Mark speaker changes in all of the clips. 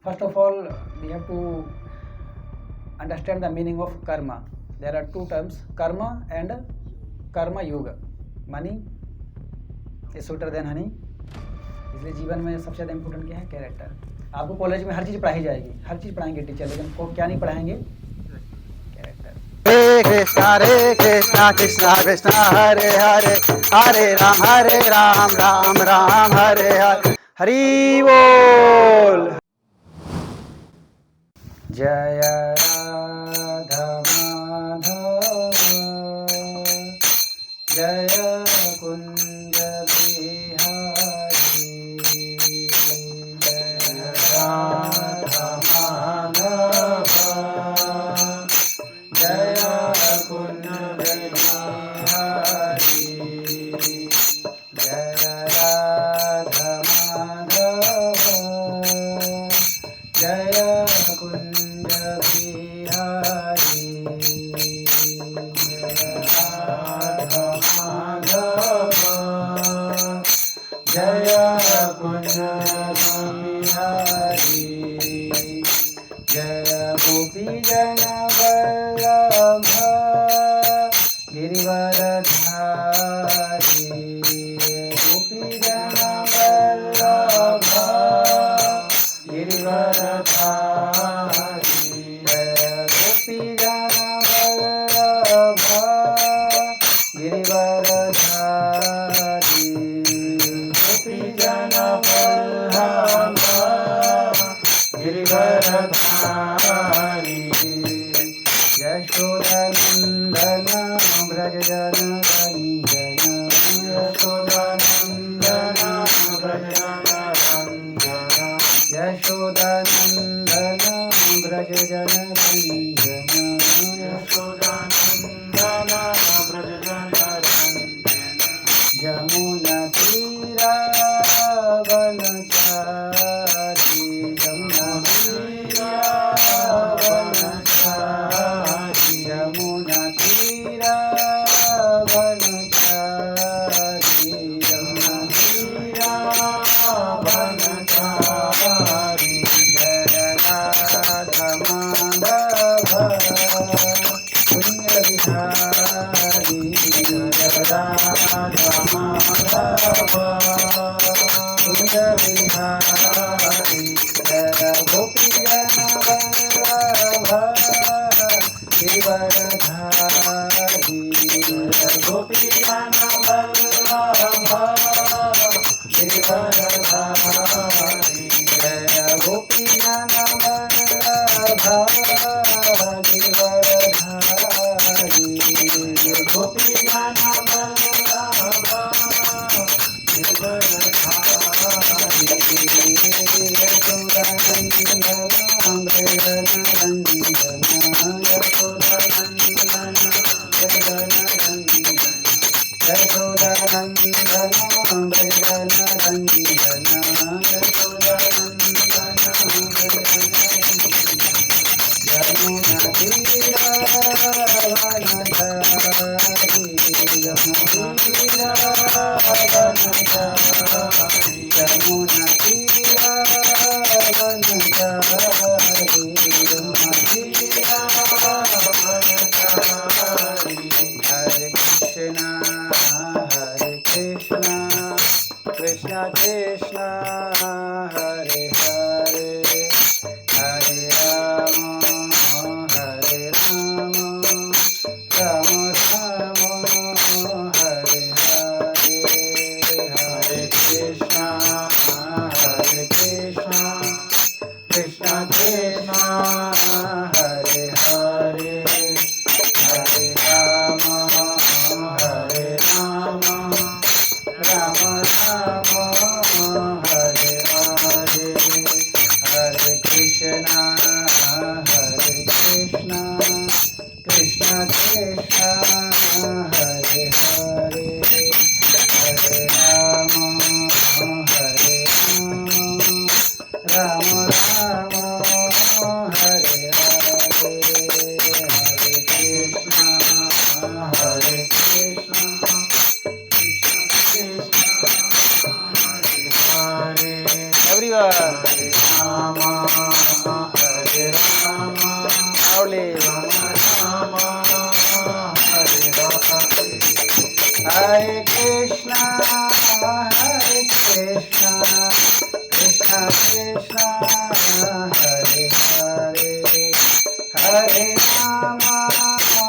Speaker 1: First of all, we have to understand the meaning of karma. There are two terms, karma and karma yoga. Money is sweeter than honey. इसलिए जीवन में सबसे ज़्यादा important क्या है? Character. आपको college में हर चीज़ पढ़ाई जाएगी, हर चीज़ पढ़ाएंगे टीचर, लेकिन को क्या नहीं पढ़ाएंगे? Character.
Speaker 2: Hare Krishna Krishna Krishna Hare Hare Hare Ram Ram Ram Hare Hare Hari Bol.
Speaker 1: जय राधा माधव जय कुंज बिहारी जय राधा माधव जय कुंज बिहारी जय राधा माधव जय कुंज बिहारी राधा माधव जय कुंज बिहारी जय गोपी जन वल्लभ गिरिवरधारी गोपी जन वल्लभ गिरिवरधारी गोपी जन वल्लभ गिरिवरधारी गोपी जन वल्लभ गिरिवरधारी यशोदानंदन व्रजजनरंजन यशोदानंदन व्रजजनरंजन यशोदानंदन व्रजजनरंजन यशोदानंदन व्रजजनरंजन यमुनातीरावनचारी यमुनातीरावनचारी यमुनातीरावनचारी यमुनातीरावनचारी जय राधा माधव कुंज बिहारी जय राधा माधव कुंज बिहारी जय गोपी जन वल्लभ गिरिवरधारी जय गोपी जन वल्लभ गिरिवरधारी जय गोपी जन वल्लभ गिरिवरधारी गोपी जन Vallabh Krishna Krishna Hare Hare Hare Rama Hare Rama Rama Rama Hare Hare Hare Krishna Krishna Krishna Hare Hare Hare Rama Hare Rama Rama Rama Hare Hare Hare Krishna Krishna Krishna Hare Hare Hare Rama Hare Rama Rama Rama Hare
Speaker 2: Hare Rama, Hare Rama, Rama Rama, Hare Hare, Hare Krishna, Krishna Krishna, Hare Hare, Hare Rama, Rama Rama, Hare Hare, Hare Krishna, Krishna Krishna, Hare Hare, Hare Rama, Rama Rama, Hare Hare, Hare Krishna, Hare Krishna, Hare Hare, Hare Rama, Hare Rama, Rama Rama, Hare Hare, Hare Krishna, Krishna Krishna, Hare Hare, Hare Rama, Hare Rama, Rama Rama, Hare Hare, Hare Krishna, Krishna Krishna, Hare Hare, Hare Rama, Hare Rama, Rama Rama, Hare Hare, Hare Krishna, Krishna Krishna, Hare Hare, Hare Rama, Hare Rama, Rama Rama, Hare Hare, Hare Krishna, Krishna Krishna, Hare Hare, Hare Rama, Hare Rama, Rama Rama, Hare Hare, Hare Krishna, Krishna Krishna, Hare Hare, Hare Rama, Hare Rama, Rama Rama, Hare Hare, Hare Krishna, Krishna Krishna, Hare Hare, Hare Rama, Hare Rama, Rama Rama, Hare Hare, Hare Krishna, Krishna Hare Hare, Hare Rama, Hare Rama, Rama Hare Hare, Hare Krishna, Krishna Hare Hare, Hare Rama, Hare Rama, Hare Krishna, Krishna Hare Hare, Hare Rama, Hare Rama, Rama Hare Hare, Hare Krishna, Krishna Hare Hare, Hare Rama, Hare Rama, Hare Krishna, Krishna Hare Hare, Hare Rama, Hare Rama, Rama Hare Hare, Hare Krishna, Krishna Hare Hare, Hare Rama, Hare Rama, Hare Krishna, Krishna Krishna Hare Hare, Hare Rama, Hare Rama, Rama Hare Hare, Hare Krishna, Krishna Hare Hare, Hare Rama, Hare Rama, Hare Krishna, Krishna Krishna, Hare Hare, Hare Rama, Hare Rama, Rama Rama, Hare Hare, Hare Krishna, Krishna Krishna, Hare Hare, Hare Rama, Hare Rama, Rama Rama, Hare Hare, Hare Krishna, Hare Rama, Hare Krishna, Hare Rama, Krishna Hare Rama, Hare Krishna, Hare Rama, Hare Krishna, Hare Rama, Krishna Hare Rama, Hare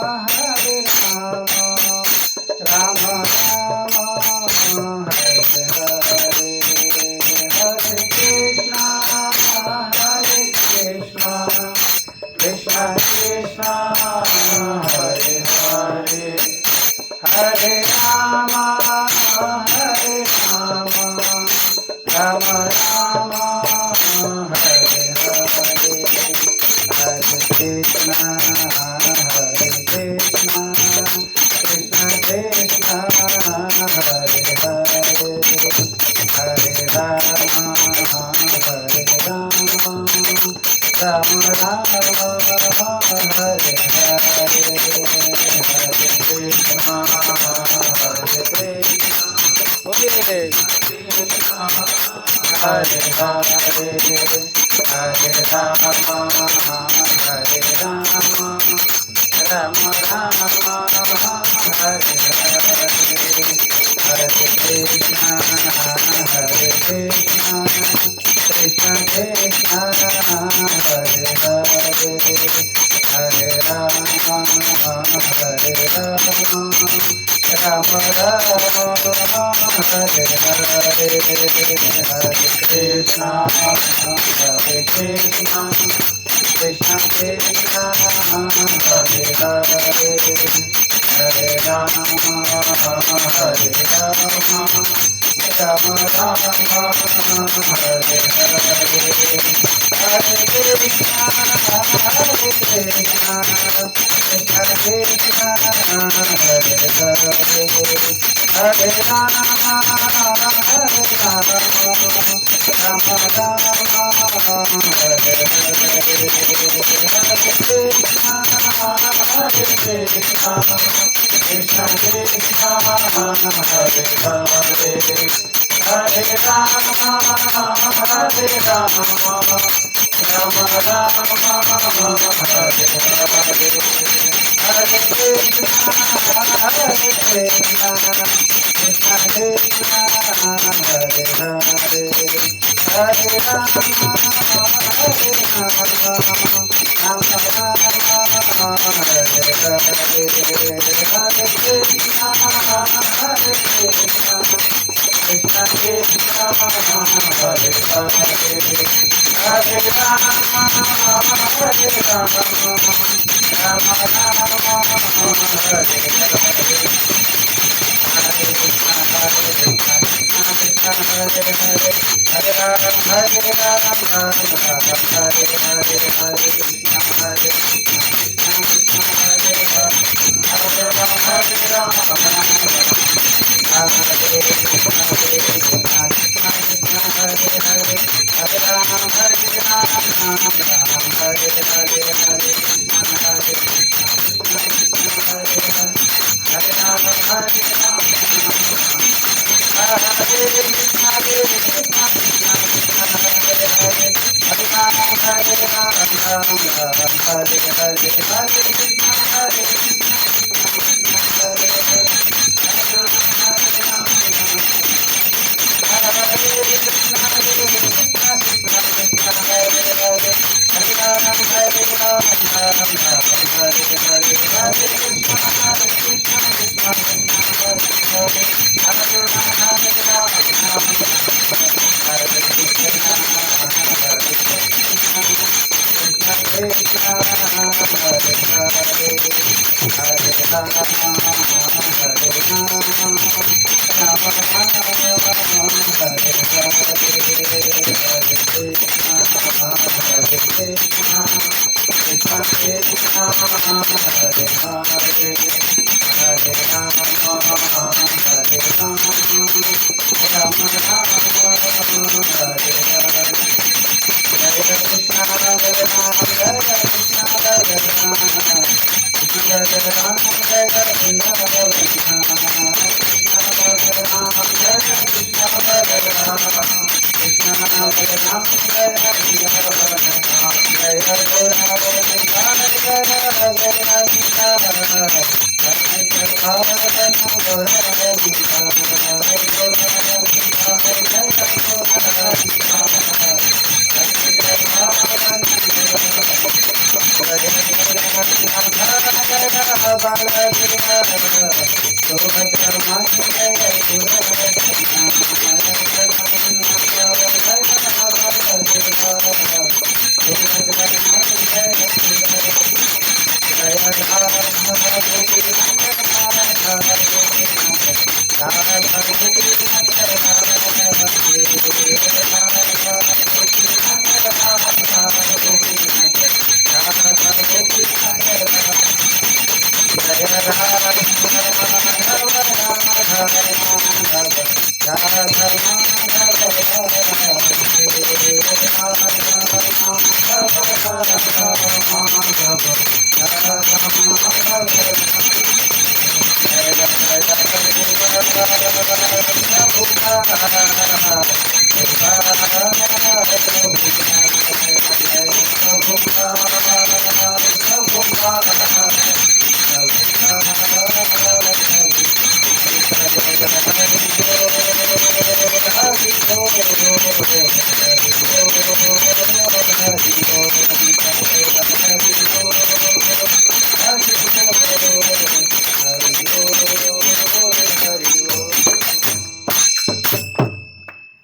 Speaker 2: Krishna, Hare Hare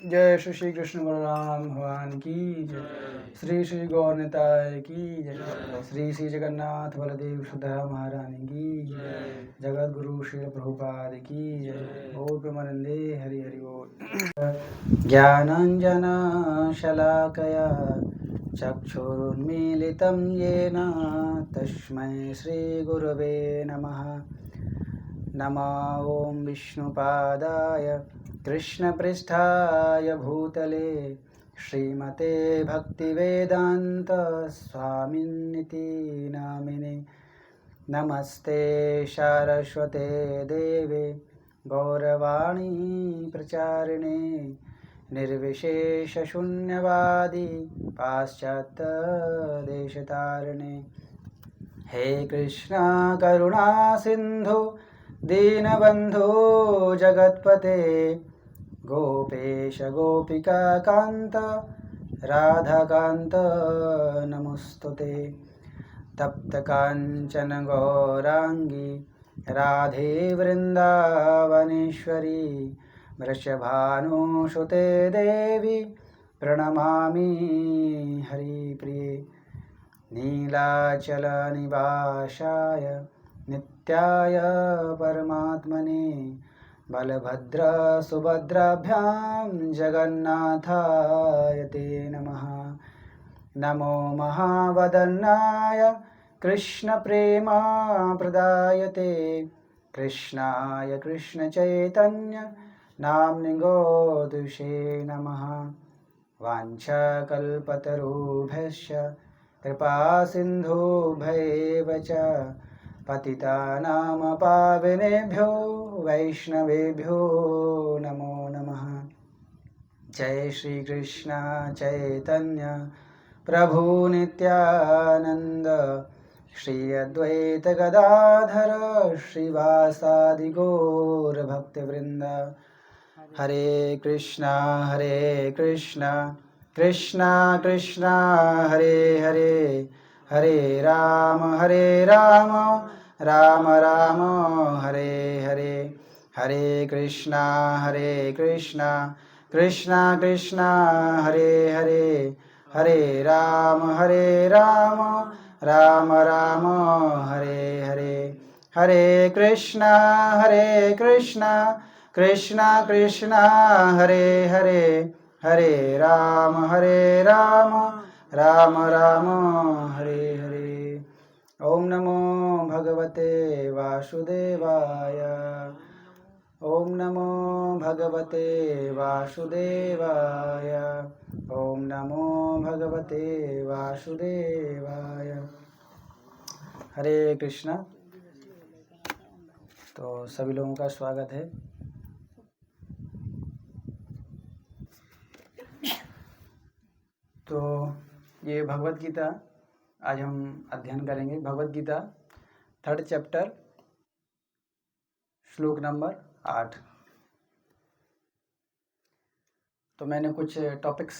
Speaker 1: जय श्री श्री कृष्ण बलराम भगवान की जय। श्री श्री गौरनिताय की जय। श्री श्री जगन्नाथ बलदेव सुभद्रा महारानी की जय। जगत गुरु श्री प्रभुपाद की जय। ओम प्रेमानंदे हरि हरि बोल। ज्ञानांजन शलाकया चक्षुरुन्मीलितं येन तस्मै श्री गुरवे नमः। नमो ओं विष्णुपादाय कृष्णपृष्ठाय भूतले श्रीमते भक्तिवेदांत स्वामिन्निति नामिने। नमस्ते सारस्वते देवे गौरवाणी प्रचारिणे निर्विशेषशून्यवादी पाश्चात्यदेशतारिणे। हे कृष्णा करुणा सिंधु दीनबंधो जगत्पते गोपेश गोपिका कांत राधाकांत नमोस्तुते। तप्त कांचन गौरांगी राधे वृंदावनेश्वरी वृषभानुसुते देवी प्रणमामि हरिप्रिये। नीलाचल निवासाय नित्याय परमात्मने बलभद्र सुभद्राभ्यां जगन्नाथाय ते नमः। नमो महावदन्नाय कृष्णप्रेमा प्रदायते कृष्णाय कृष्णचैतन्य नाम्नि गोदुषे नमः। वाञ्छाकल्पतरुभ्यश्च कृपासिन्धुभ्यैव च पतितानां पावनेभ्यो वैष्णवेभ्यो नमो नमः। जय श्री कृष्ण चैतन्य प्रभु नित्यानंद श्री अद्वैत गदाधर श्रीवासादि गौर भक्तवृंद। हरे कृष्णा कृष्णा कृष्णा हरे हरे हरे राम राम राम हरे हरे। हरे कृष्णा कृष्णा कृष्णा हरे हरे हरे राम राम राम हरे हरे। हरे कृष्णा कृष्णा कृष्णा हरे हरे हरे राम राम राम हरे हरे। ओम नमो भगवते वासुदेवाय। ओम नमो भगवते वासुदेवाय। ओम नमो भगवते वासुदेवाय। हरे कृष्णा। तो सभी लोगों का स्वागत है। तो ये भगवत गीता आज हम अध्ययन करेंगे। भगवत गीता 3rd चैप्टर श्लोक नंबर 8। तो मैंने कुछ टॉपिक्स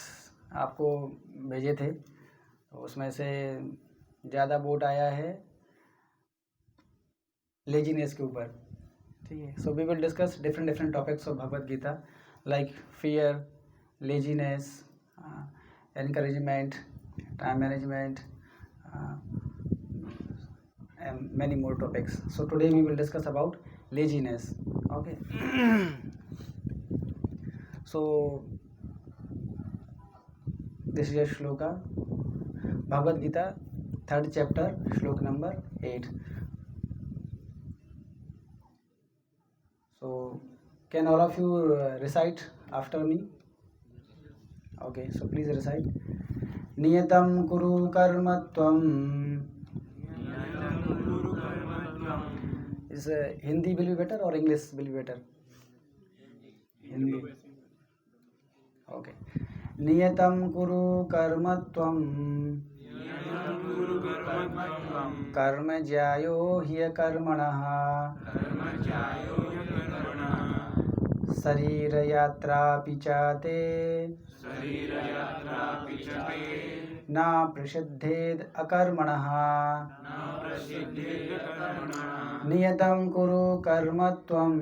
Speaker 1: आपको भेजे थे, तो उसमें से ज़्यादा वोट आया है लेजीनेस के ऊपर, ठीक है। So we will discuss different topics of Bhagavad Gita like fear, laziness, encouragement, time management, and many more topics. So today we will discuss about laziness. Okay. So this is a shloka, Bhagavad Gita, 3rd chapter, shlok number 8. So can all of you recite after me? Okay, so please recite. नियतं कुरु कर्म त्वं. Is Hindi will be better or English will be better? Hindi. Okay. नियतं कुरु कर्म त्वं. कर्म ज्यायो ह्यकर्मणः. शरीर यात्रापि च ते. न प्रसिद्धेद अकर्मणः. नियतं कुरु कर्म त्वं.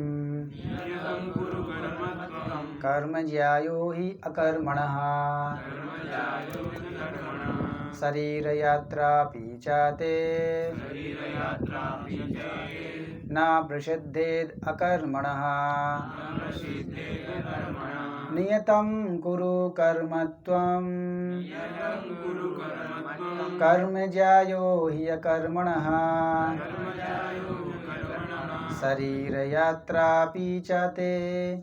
Speaker 1: कर्म ज्यायो हि अकर्मणः. शरीर यात्रापि च ते. न प्रसिद्धेद अकर्मणः. नियतं कुरु कर्म त्वं. कर्म ज्यायो हि अकर्मणः. शरीर यात्रापि च ते.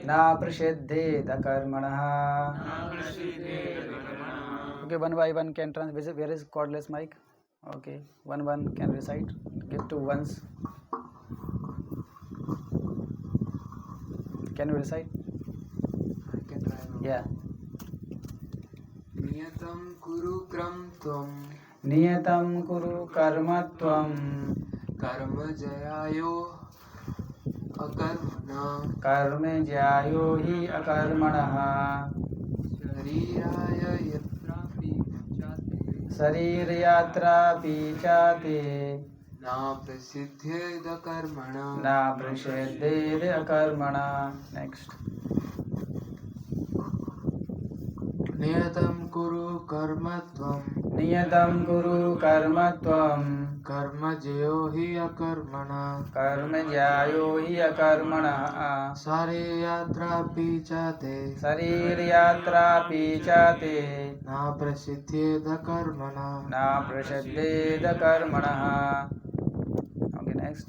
Speaker 1: न प्रसिद्धेद कर्मणः. Okay, one by one can translate. Where is cordless mic? Okay, one can recite. Give to ones. Can you recite?
Speaker 2: I can try now.
Speaker 1: Yeah.
Speaker 2: नियतं कुरु कर्म त्वं.
Speaker 1: नियतं कुरु कर्म त्वं.
Speaker 2: कर्म जयायो अकर्मणः.
Speaker 1: कर्म ज्यायो हि अकर्मणः.
Speaker 2: शरीराय यत्रापि जाते.
Speaker 1: शरीर यात्रापि च ते.
Speaker 2: न प्रसिद्धेद कर्मणः.
Speaker 1: न प्रसिद्धेद अकर्मणः. नेक्स्ट.
Speaker 2: नियतं कुरु कर्म त्वं.
Speaker 1: नियतं कुरु कर्म त्वं.
Speaker 2: कर्म जयो हि अकर्मणः.
Speaker 1: कर्म ज्यायो हि अकर्मणः.
Speaker 2: शरीरयात्रापि च ते.
Speaker 1: शरीर यात्रापि च ते.
Speaker 2: न प्रसिद्धेद कर्मणः.
Speaker 1: न प्रसिद्धेद कर्मणः. Okay, next.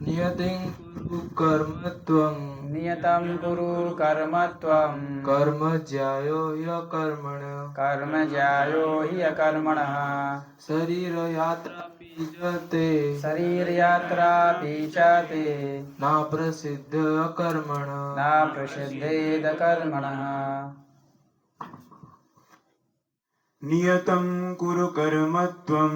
Speaker 2: नियतं कुरु कर्म त्वं.
Speaker 1: नियतं कुरु कर्म त्वं.
Speaker 2: कर्म ज्यायो ह्यकर्मणः.
Speaker 1: कर्म ज्यायो हि अकर्मणः.
Speaker 2: शरीरयात्रापि च ते.
Speaker 1: शरीर यात्रापि च ते.
Speaker 2: न प्रसिद्ध कर्मणः.
Speaker 1: न प्रसिद्धेद कर्मणः.
Speaker 3: नियतं कुरु कर्म त्वं.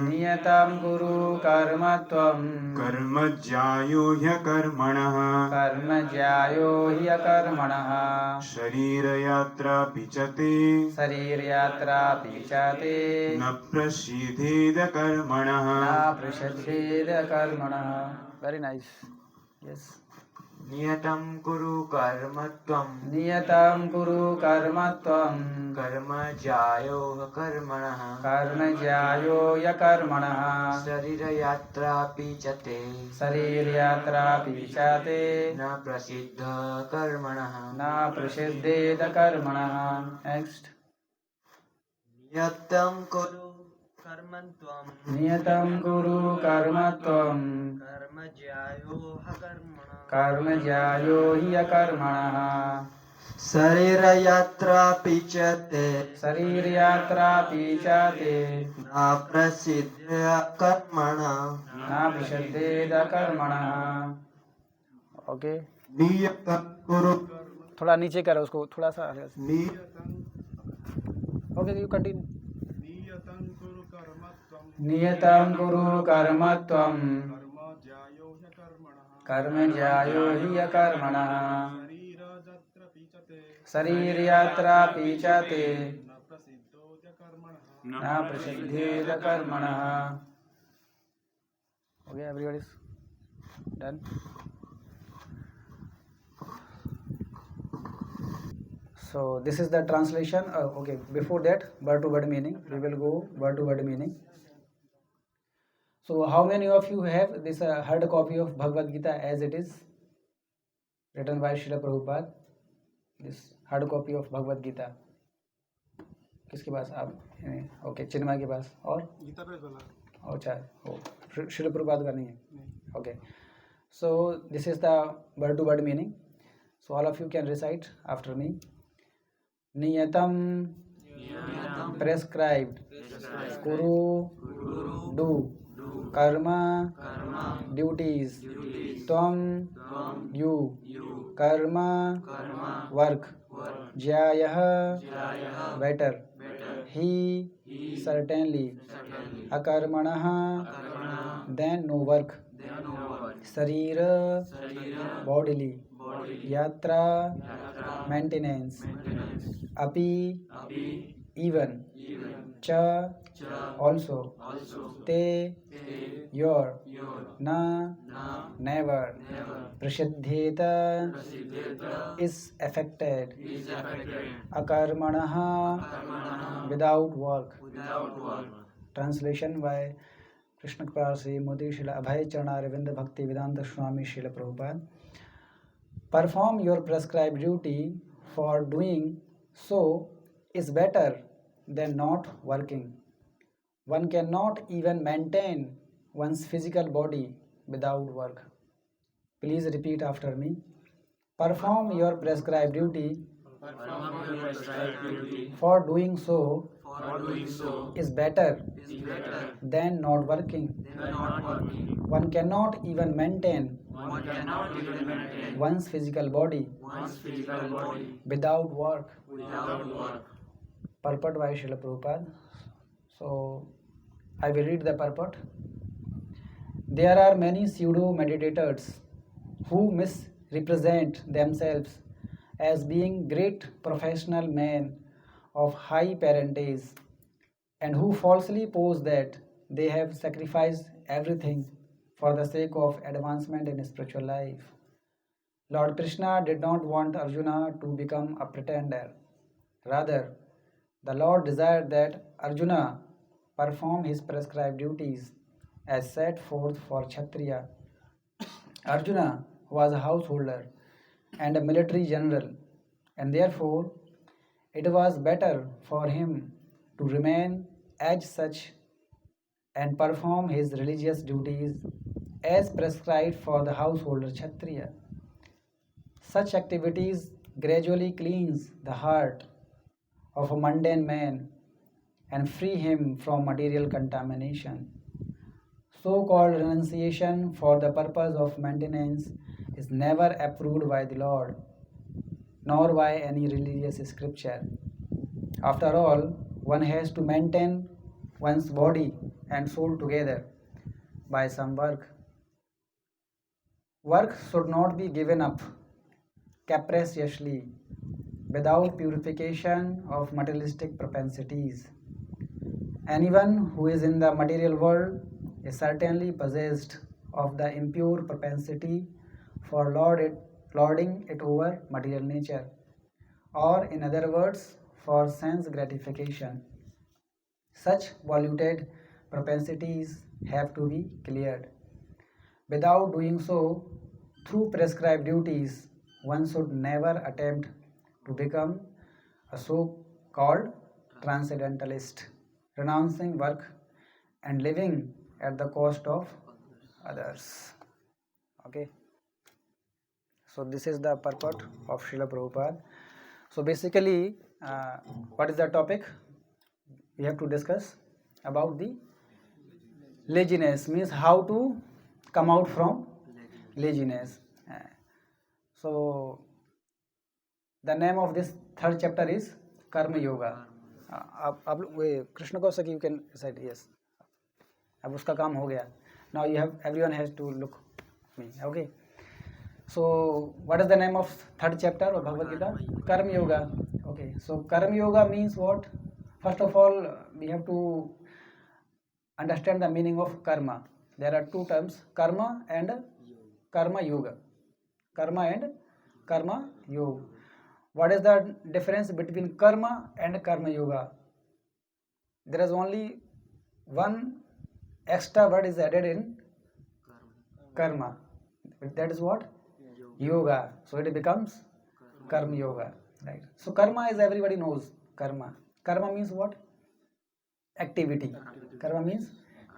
Speaker 1: नियतं कुरु कर्म त्वं.
Speaker 3: कर्म ज्यायो ह्यकर्मणः.
Speaker 1: कर्म ज्यायो हि अकर्मणः.
Speaker 3: शरीरयात्रापि च ते.
Speaker 1: शरीर यात्रापि च ते.
Speaker 3: न प्रसिद्धेद कर्मणः.
Speaker 1: न प्रसिद्धेद कर्मणः. Very nice. यस.
Speaker 2: नियतं कुरु कर्म त्वं.
Speaker 1: नियतं कुरु कर्म त्वं.
Speaker 2: कर्म ज्यायो ह्यकर्मणः.
Speaker 1: कर्म ज्यायो ह्यकर्मणः.
Speaker 2: शरीरयात्रापि च ते.
Speaker 1: शरीर यात्रापि च ते.
Speaker 2: न प्रसिद्ध कर्मणः.
Speaker 1: न प्रसिद्धेद कर्मणः. नेक्स्ट.
Speaker 2: नियतं कुरु कर्म त्वं.
Speaker 1: नियतं कुरु कर्म त्वं.
Speaker 2: कर्म ज्यायो ह्यकर्मणः.
Speaker 1: कर्म ज्यायो हि अकर्मणः.
Speaker 2: शरीरयात्रापि च ते.
Speaker 1: शरीर यात्रापि च ते.
Speaker 2: न प्रसिद्ध कर्मणः.
Speaker 1: न प्रसिद्धेद कर्मणः. ओके,
Speaker 3: नियतं कुरु.
Speaker 1: थोड़ा नीचे करो उसको, थोड़ा सा.
Speaker 3: नियतं
Speaker 1: ओके, यू कंटिन्यू.
Speaker 3: नियतं कुरु कर्म त्वं.
Speaker 1: नियतं कुरु कर्म त्वं.
Speaker 3: कर्म ज्यायो ह्यकर्मणः.
Speaker 1: कर्म ज्यायो हि अकर्मणः.
Speaker 3: शरीरयात्रापि च ते.
Speaker 1: शरीर यात्रापि च ते.
Speaker 3: न प्रसिद्धो ह्यकर्मणः.
Speaker 1: न प्रसिद्धेद कर्मणः. Okay, everybody is done. So this is the translation. Okay, before that, word to word meaning. We will go word to word meaning. So how many of you have this hard copy of Bhagavad Gita as it is written by Srila Prabhupada? This hard copy of Bhagavad Gita. किसके पास? आप okay, चिन्मय के पास. और
Speaker 3: Gita press वाला.
Speaker 1: अच्छा, ओ श्रील प्रभुपाद का नहीं है. Okay, so this is the word to word meaning. So all of you can recite after me. नियतम, प्रेस्क्राइब्ड, कुरु, डू, कर्म, ड्यूटीज, त्वम, यू, कर्म, वर्क, ज्यायः, better, he, certainly, akarmanah, then no work, sarira, bodily, yatra, maintenance, api, even, cha, also, te, your, na, never, prasiddheta, is affected, akarmanah, without work. Translation by Krishna Kipar Sri Modi Srila Abhay Charanarinda Bhakti Vedanta Swami Srila Prabhupada. Perform your prescribed duty, for doing so is better than not working. One cannot even maintain one's physical body without work. Please repeat after me. Perform your prescribed duty, for doing so is better than not working. One cannot even maintain one's physical body without work. Purport by Srila Prabhupada. So I will read the purport. There are many pseudo meditators who misrepresent themselves as being great professional men of high parentage, and who falsely pose that they have sacrificed everything for the sake of advancement in spiritual life. Lord Krishna did not want Arjuna to become a pretender. Rather, the Lord desired that Arjuna perform his prescribed duties as set forth for Kshatriya. Arjuna was a householder and a military general, and therefore it was better for him to remain as such and perform his religious duties as prescribed for the householder Kshatriya. Such activities gradually cleanse the heart of a mundane man and free him from material contamination. So-called renunciation for the purpose of maintenance is never approved by the Lord, nor by any religious scripture. After all, one has to maintain one's body and soul together by some work. Work should not be given up capriciously without purification of materialistic propensities. Anyone who is in the material world is certainly possessed of the impure propensity for lording it over material nature, or in other words, for sense gratification. Such polluted propensities have to be cleared. Without doing so, through prescribed duties, one should never attempt to become a so-called transcendentalist, renouncing work and living at the cost of others. Okay. So this is the purport of Srila Prabhupada. So basically, what is the topic? We have to discuss about the laziness, means how to come out from laziness. So the name of this third chapter is Karma Yoga. आप लोग कृष्ण को सकी, you can recite, yes. अब उसका काम हो गया. Now you have, everyone has to look me. Okay. So what is the name of third chapter of Bhagavad Gita? Karma Yoga. Okay. So Karma Yoga means what? First of all, we have to understand the meaning of karma. There are two terms, karma and karma yoga. Karma and karma yoga. What is the difference between karma and karma yoga? There is only one extra word is added in karma. That is what? Yoga. So it becomes karma yoga, right? So karma is, everybody knows karma. Karma means what? Activity. Karma means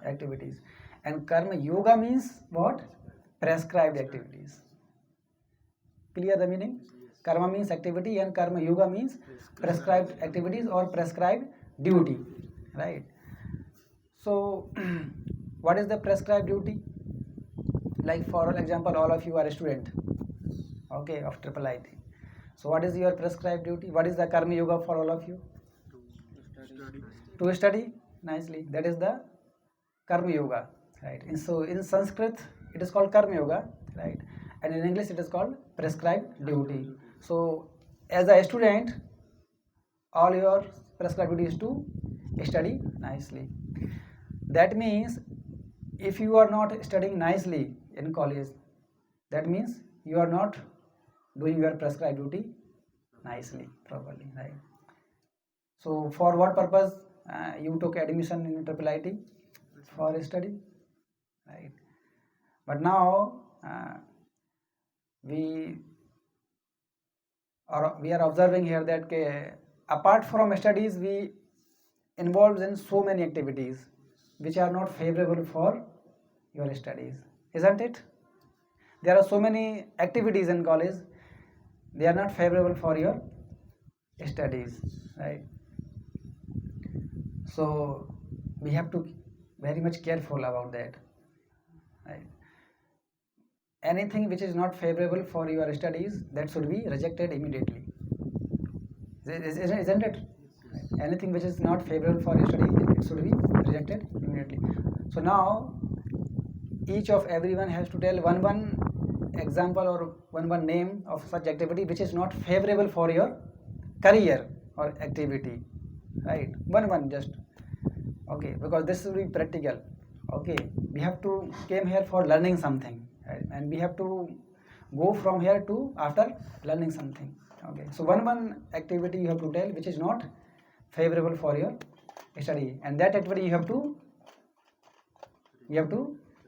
Speaker 1: activities. And karma yoga means what? Prescribed activities. Clear the meaning? Karma means activity and karma yoga means prescribed activities or prescribed duty, right? So what is the prescribed duty? Like for example, all of you are a student, okay, of triple IT. So what is your prescribed duty? What is the karma yoga for all of you? To study nicely. That is the karma yoga, right? And so in Sanskrit it is called karma yoga, right? And in English it is called prescribed duty. So as a student, all your prescribed duty is to study nicely. That means if you are not studying nicely in college, that means you are not doing your prescribed duty nicely, properly, right? So for what purpose you took admission in triple IT? For study, right? But now we are observing here that apart from studies, we involved in so many activities which are not favorable for your studies, isn't it? There are so many activities in college, they are not favorable for your studies, right? So we have to very much careful about that, right? Anything which is not favorable for your studies, that should be rejected immediately, isn't it? Anything which is not favorable for your study, it should be rejected immediately. So now each of everyone has to tell one example or one name of such activity which is not favorable for your career or activity, right? One just, okay, because this will be practical. Okay, we have to came here for learning something, right? And we have to go from here to after learning something. Okay, so one activity you have to tell which is not favorable for your study, and that activity you have to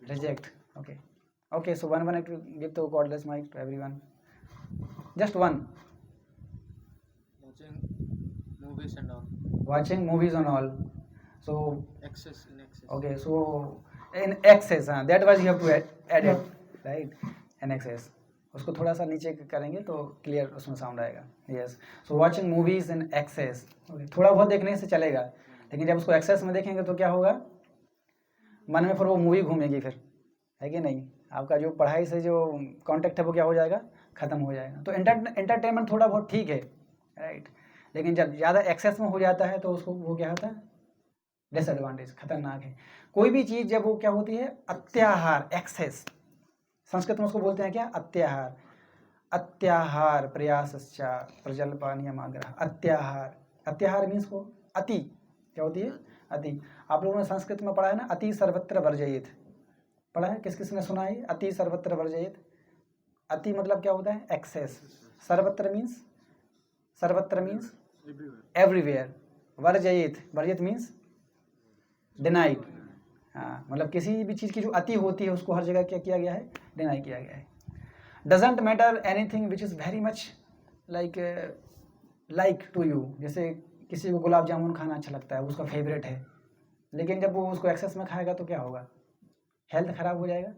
Speaker 1: reject. Okay, so one activity, give the cordless mic to everyone, just one. Watching movies and all. So
Speaker 2: Excess in excess.
Speaker 1: okay, so in excess, that was you have to add it, right? In excess, उसको थोड़ा सा नीचे करेंगे तो clear उसमें sound आएगा. Yes, so watching movies in excess. थोड़ा बहुत देखने से चलेगा, लेकिन जब उसको एक्सेस में देखेंगे तो क्या होगा, मन में फिर वो मूवी घूमेगी, फिर है कि नहीं? आपका जो पढ़ाई से जो कांटेक्ट है वो क्या हो जाएगा, ख़त्म हो जाएगा. तो एंटरटेनमेंट थोड़ा बहुत ठीक है, राइट, लेकिन जब ज़्यादा एक्सेस में हो जाता है तो उसको वो क्या होता है, डिसएडवांटेज, खतरनाक है. कोई भी चीज़ जब वो क्या होती है, अत्याहार, एक्सेस, संस्कृत में उसको बोलते हैं क्या, अत्याहार. अत्याहार प्रयासश्चा प्रजल्पनियमाग्रह. अत्याहार, अत्याहार मीन्स को अति, क्या होती है, अति. आप लोगों ने संस्कृत में पढ़ा है ना, अति सर्वत्र वर्जयेत, पढ़ा है? किस किसने सुना है अति सर्वत्र वर्जयेत? अति मतलब क्या होता है, एक्सेस. सर्वत्र मीन्स एवरीवेयर. वर्जयेत, वर्जित मीन्स डिनाइड. हाँ, मतलब किसी भी चीज़ की जो अति होती है उसको हर जगह क्या किया गया है, डिनाई किया गया है. Doesn't matter anything which is very much like to you. जैसे किसी को गुलाब जामुन खाना अच्छा लगता है, उसका फेवरेट है, लेकिन जब वो उसको एक्सेस में खाएगा तो क्या होगा, हेल्थ खराब हो जाएगा.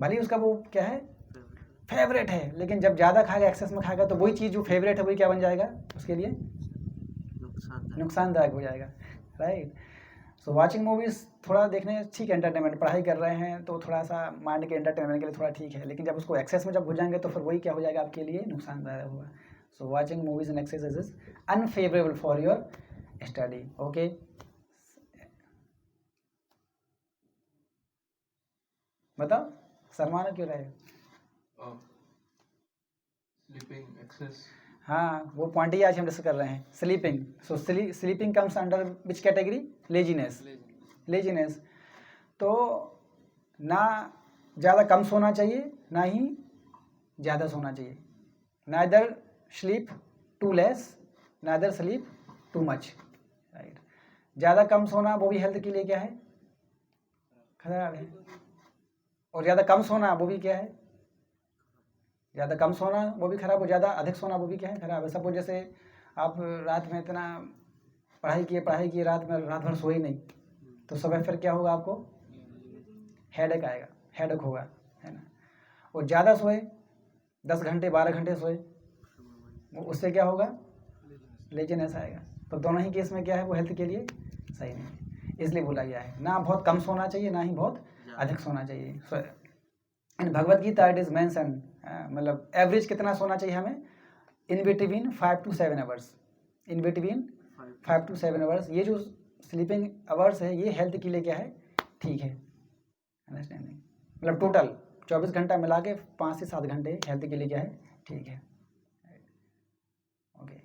Speaker 1: भले ही उसका वो क्या है, फेवरेट है, लेकिन जब ज़्यादा खाएगा, एक्सेस में खाएगा, तो वही चीज़ जो फेवरेट है वही क्या बन जाएगा, उसके लिए नुकसानदायक हो जाएगा, राइट. सो वाचिंग मूवीज़ थोड़ा देखने ठीक है, एंटरटेनमेंट, पढ़ाई कर रहे हैं तो थोड़ा सा माइंड के एंटरटेनमेंट के लिए थोड़ा ठीक है, लेकिन जब उसको एक्सेस में जब हो जाएंगे तो फिर वही क्या हो जाएगा, आपके लिए नुकसानदायक होगा. So watching movies in excess is unfavourable for your study. Okay, बताओ शर्माना क्यों रहे?
Speaker 4: Sleeping excess.
Speaker 1: हाँ, वो पॉइंट ही आज हम डिस्कस कर रहे हैं, sleeping. So sleeping comes under which category? Laziness. Laziness. तो ना ज़्यादा कम सोना चाहिए, ना ही ज़्यादा सोना चाहिए। Neither sleep too less, neither sleep too much, right. ज़्यादा कम सोना वो भी हेल्थ के लिए क्या है? खराब है। और ज़्यादा कम सोना वो भी क्या है? ज़्यादा कम सोना वो भी खराब, और ज़्यादा अधिक सोना वो भी क्या है? खराब है। सपोज जैसे आप रात में इतना पढ़ाई किए रात भर सोए नहीं, तो सुबह फिर क्या होगा? आपको हेडेक आएगा, हेडेक होगा, है ना। और ज़्यादा सोए, 10 घंटे 12 घंटे सोए, उससे क्या होगा? लेजीनेस आएगा। तो दोनों ही केस में क्या है? वो हेल्थ के लिए सही नहीं है। इसलिए बोला गया है ना बहुत कम सोना चाहिए, ना ही बहुत अधिक सोना चाहिए। In Bhagavad Gita it is mention, मतलब एवरेज कितना सोना चाहिए हमें? In between 5 to 7 hours. In between 5 to 7 hours. ये जो स्लीपिंग आवर्स है ये हेल्थ के लिए क्या है? ठीक है, अंडरस्टैंडिंग। मतलब टोटल 24 घंटा मिला के 5 से 7 घंटे हेल्थ के लिए क्या है? ठीक है, ओके।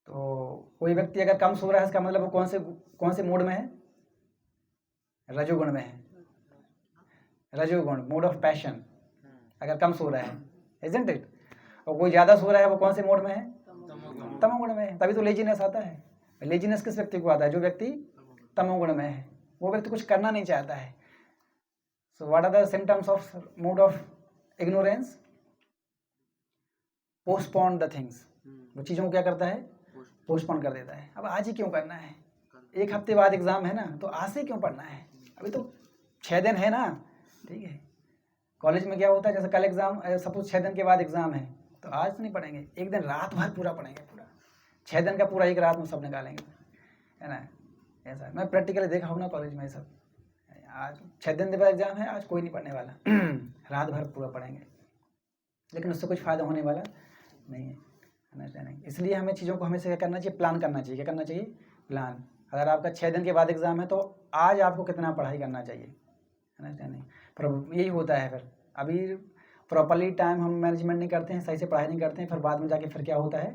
Speaker 1: तो कोई व्यक्ति अगर कम सो रहा है, इसका मतलब वो कौन से मोड में है? रजोगुण में है। रजोगुण, मोड ऑफ पैशन, अगर कम सो रहा है, इजंट इट। और कोई ज़्यादा सो रहा है, वो कौन से मोड में है? तमोगुण में है। तभी तो लेजीनेस आता है। लेजीनेस किस व्यक्ति को आता है? जो व्यक्ति तमोगुण में है, वो व्यक्ति कुछ करना नहीं चाहता है। So what are the symptoms of mode of ignorance? Postpone the things. वो चीज़ों को क्या करता है? पोस्टपोन कर देता है। अब आज ही क्यों करना है? एक हफ्ते बाद एग्ज़ाम है ना, तो आज से क्यों पढ़ना है? अभी तो 6 दिन है ना, ठीक है। कॉलेज में क्या होता है, जैसे कल एग्ज़ाम, सपोज 6 दिन के बाद एग्ज़ाम है, तो आज तो नहीं पढ़ेंगे, एक दिन रात भर पूरा पढ़ेंगे, पूरा 6 दिन का पूरा एक रात में सब निकालेंगे, है ना। ऐसा मैं प्रैक्टिकली देखा हूँ ना कॉलेज में सब। आज 6 दिन के बाद एग्ज़ाम है, आज कोई नहीं पढ़ने वाला रात भर पूरा पढ़ेंगे, लेकिन उससे कुछ फ़ायदा होने वाला नहीं है, अंडरस्टैंडिंग। इसलिए हमें चीज़ों को हमेशा क्या करना चाहिए? प्लान करना चाहिए। क्या करना चाहिए? प्लान। अगर आपका 6 दिन के बाद एग्ज़ाम है, तो आज आपको कितना पढ़ाई करना चाहिए, अंडरस्टैंडिंग। पर यही होता है, फिर अभी प्रॉपरली टाइम हम मैनेजमेंट नहीं करते हैं, सही से पढ़ाई नहीं करते हैं, फिर बाद में जाके फिर क्या होता है?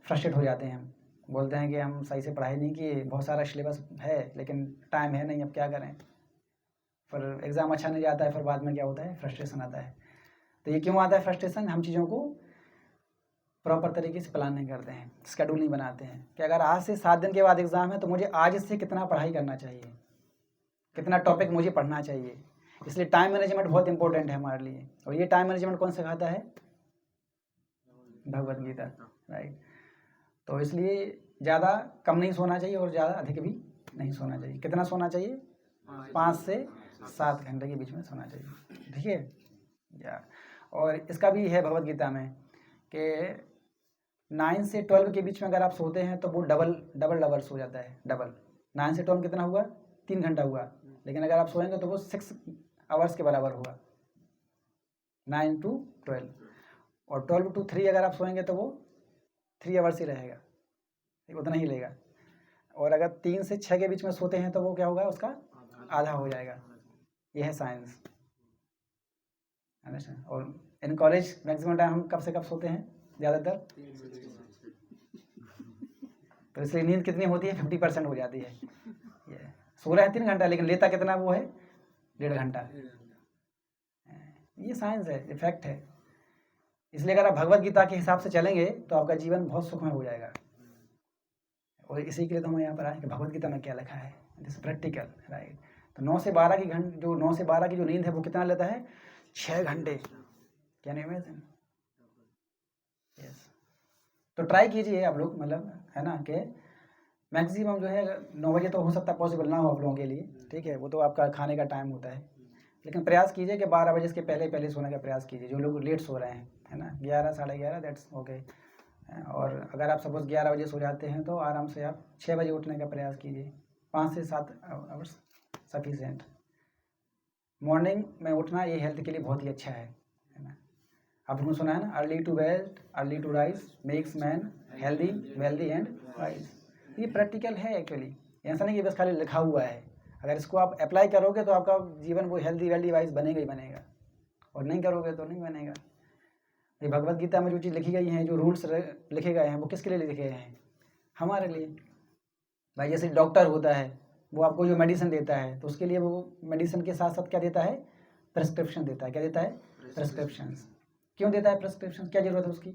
Speaker 1: फ्रस्ट्रेट हो जाते हैं। हम बोलते हैं कि हम सही से पढ़ाई नहीं किए, बहुत सारा सिलेबस है लेकिन टाइम है नहीं, अब क्या करें। फिर एग्ज़ाम अच्छा नहीं जाता है, फिर बाद में क्या होता है? फ्रस्ट्रेशन आता है। तो ये क्यों आता है फ्रस्ट्रेशन? हम चीज़ों को प्रॉपर तरीके से प्लान नहीं करते हैं, शेड्यूल नहीं बनाते हैं कि अगर आज से 7 दिन के बाद एग्ज़ाम है, तो मुझे आज से कितना पढ़ाई करना चाहिए, कितना टॉपिक मुझे पढ़ना चाहिए। इसलिए टाइम मैनेजमेंट बहुत इंपॉर्टेंट है हमारे लिए। और ये टाइम मैनेजमेंट कौन सिखाता है? भगवद गीता, राइट। तो इसलिए ज़्यादा कम नहीं सोना चाहिए और ज़्यादा अधिक भी नहीं सोना चाहिए। कितना सोना चाहिए? 5 से 7 घंटे के बीच में सोना चाहिए, ठीक है या। और इसका भी है भगवद गीता में कि 9 से 12 के बीच में अगर आप सोते हैं, तो वो डबल सो जाता है। डबल 9 से 12 कितना हुआ? 3 घंटा हुआ। लेकिन अगर आप सोएंगे तो वो 6 आवर्स के बराबर होगा, 9 to 12। और 12 to 3 अगर आप सोएंगे तो वो 3 आवर्स ही रहेगा, उतना ही लेगा। और अगर 3 से 6 के बीच में सोते हैं, तो वो क्या होगा? उसका आधा हो जाएगा। ये है साइंस, अंडरस्टैंड। और इन कॉलेज मैक्सिमम टाइम हम कब से कब सोते हैं? ज़्यादातर तो इसलिए नींद कितनी होती है? 50% हो जाती है। ये सो रहे हैं 3 घंटा, लेकिन लेता कितना वो है? 1.5 घंटा। ये साइंस है, इफेक्ट है। इसलिए अगर आप भगवद गीता के हिसाब से चलेंगे, तो आपका जीवन बहुत सुखमय हो जाएगा। और इसी के लिए तो हम यहाँ पर आए कि भगवद गीता में क्या लिखा है, दिस प्रैक्टिकल, राइट। तो 9 से 12 की जो नींद है, वो कितना लेता है? 6 घंटे। Can you imagine? यस। तो ट्राई कीजिए आप लोग, मतलब है ना, कि मैक्सिमम जो है 9 बजे तो हो सकता है पॉसिबल ना हो आप लोगों के लिए, ठीक है, वो तो आपका खाने का टाइम होता है। लेकिन प्रयास कीजिए कि 12 बजे के पहले सोने का प्रयास कीजिए। जो लोग लेट सो रहे हैं, है ना, 11 साढ़े 11, दैट्स ओके। और अगर आप सपोज 11 बजे सो जाते हैं, तो आराम से आप 6 बजे उठने का प्रयास कीजिए। 5 से 7 आवर्स सफिशिएंट। मॉर्निंग में उठना ये हेल्थ के लिए बहुत ही अच्छा है ना। आप लोगों ने सुना है ना, early to bed early to rise makes man healthy wealthy and wise. ये प्रैक्टिकल है एक्चुअली, ऐसा नहीं कि बस खाली लिखा हुआ है। अगर इसको आप अप्लाई करोगे, तो आपका जीवन वो हेल्दी वेल्दी वाइज बनेगा ही बनेगा, और नहीं करोगे तो नहीं बनेगा। ये भगवत गीता में जो चीज़ लिखी गई हैं, जो रूल्स लिखे गए हैं, वो किसके लिए लिखे गए हैं? हमारे लिए। भाई जैसे डॉक्टर होता है, वो आपको जो मेडिसिन देता है, तो उसके लिए वो मेडिसिन के साथ साथ क्या देता है? प्रिस्क्रिप्शन देता है। क्या देता है? प्रिस्क्रिप्शन। क्यों देता है प्रिस्क्रिप्शन? क्या जरूरत है उसकी?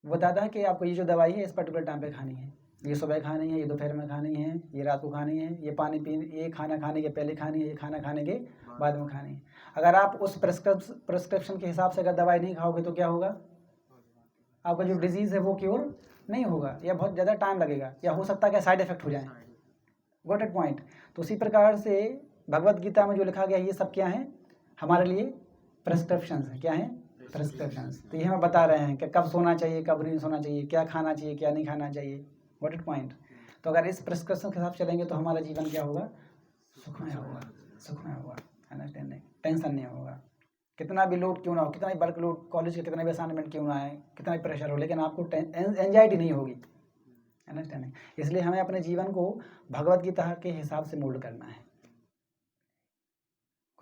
Speaker 1: वो बताता है कि आपको ये जो दवाई है इस पर्टिकुलर टाइम पे खानी है, ये सुबह खानी है, ये दोपहर में खानी है, ये रात को खानी है, ये पानी पीने, ये खाना खाने के पहले खानी है, ये खाना खाने के बाद में खानी है। अगर आप उस प्रिस्क्रिप्शन के हिसाब से अगर दवाई नहीं खाओगे तो क्या होगा? आपका जो डिजीज़ है वो क्योर नहीं होगा, या बहुत ज़्यादा टाइम लगेगा, या हो सकता है कि साइड इफेक्ट हो जाए। Got it point? तो उसी प्रकार से भगवत गीता में जो लिखा गया ये सब क्या है? हमारे लिए प्रिस्क्रिप्शंस है। क्या है? प्रिस्क्रिप्शंस। तो ये हमें बता रहे हैं कि कब सोना चाहिए, कब नहीं सोना चाहिए, क्या खाना चाहिए, क्या नहीं खाना चाहिए। Got it point? तो अगर इस प्रिस्क्रिप्शन के साथ चलेंगे तो हमारा जीवन क्या होगा? सुखमय होगा। सुखमय होगा। अंडरस्टैंडिंग? टेंशन नहीं होगा। कितना भी लोड क्यों ना हो, कितना भी वर्क लोड, कॉलेज के कितने भी असाइनमेंट क्यों ना आए, कितना भी प्रेशर हो, लेकिन आपको एंजाइटी नहीं होगी। अंडरस्टैंडिंग? इसलिए हमें अपने जीवन को भगवत गीता के हिसाब से मोल्ड करना है।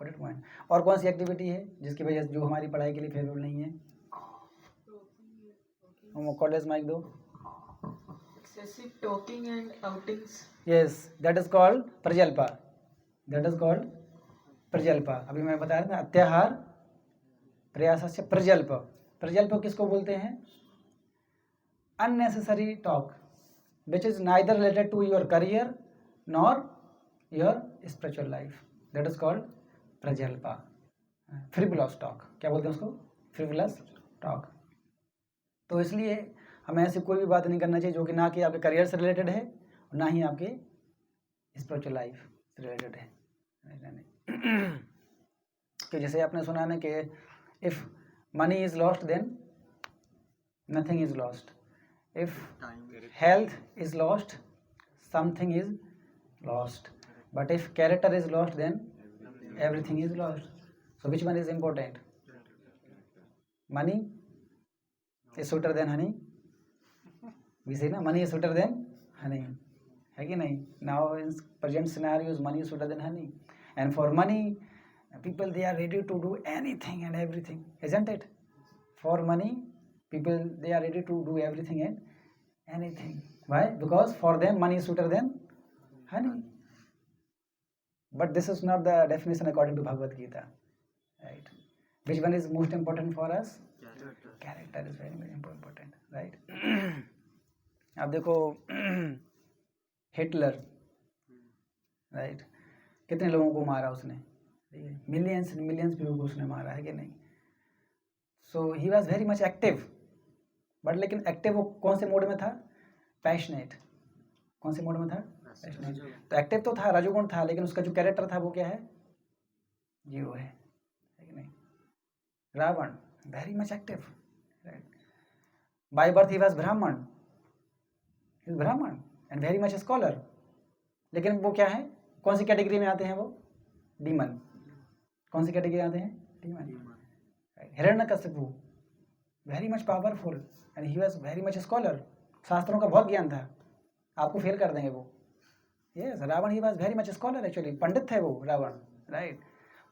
Speaker 1: Correct point? और कौन सी एक्टिविटी है जिसकी वजह से जो हमारी पढ़ाई के लिए फेवरेबल नहीं है? कॉलेज माइक दो।
Speaker 4: Excessive talking and outings.
Speaker 1: Yes, that is called prajalpa. That is called prajalpa. अभी मैं बता रहा था अत्याहार प्रयासस्य प्रजल्प। प्रजल्प किसको बोलते हैं? Unnecessary talk which is neither related to your career nor your spiritual life. That is called prajalpa. Frivolous talk. क्या बोलते हैं उसको? Frivolous talk. तो इसलिए हमें ऐसी कोई भी बात नहीं करना चाहिए जो कि ना कि आपके करियर से रिलेटेड है और ना ही आपके स्पिरिचुअल लाइफ से रिलेटेड है। कि जैसे आपने सुना ना कि if money is lost then nothing is lost, if health is lost something is lost, but if character is lost then everything is lost. So which one is important? Money is sweeter than honey. We say na, money is sweeter than honey. है कि नहीं? Now in present scenarios money is sweeter than honey, and for money people they are ready to do anything and everything, isn't it? For money people they are ready to do everything and anything. Why? Because for them money is sweeter than honey. But this is not the definition according to Bhagavad Gita, right? Which one is most important for us? Character is very very important, right? अब देखो Hitler, right, कितने लोगों को मारा उसने? Millions people को उसने मारा, है कि नहीं? So he was very much active, but लेकिन एक्टिव वो कौन से मोड में था? पैशनेट। कौन से मोड में था? तो एक्टिव तो था, रजोगुण था, लेकिन उसका जो कैरेक्टर था वो क्या है? जीरो है कि नहीं? Ravan very much active, right? By birth he was Brahmin, and very much scholar, लेकिन वो क्या है? कौन सी कैटेगरी में आते हैं वो? डीमन। कौन सी कैटेगरी आते हैं? Demon. Hiranyakashipu very much powerful and he was very much scholar, शास्त्रों का बहुत ज्ञान था, आपको फेल कर देंगे वो। Yes, Ravana he was very much scholar, actually पंडित थे वो रावण, राइट?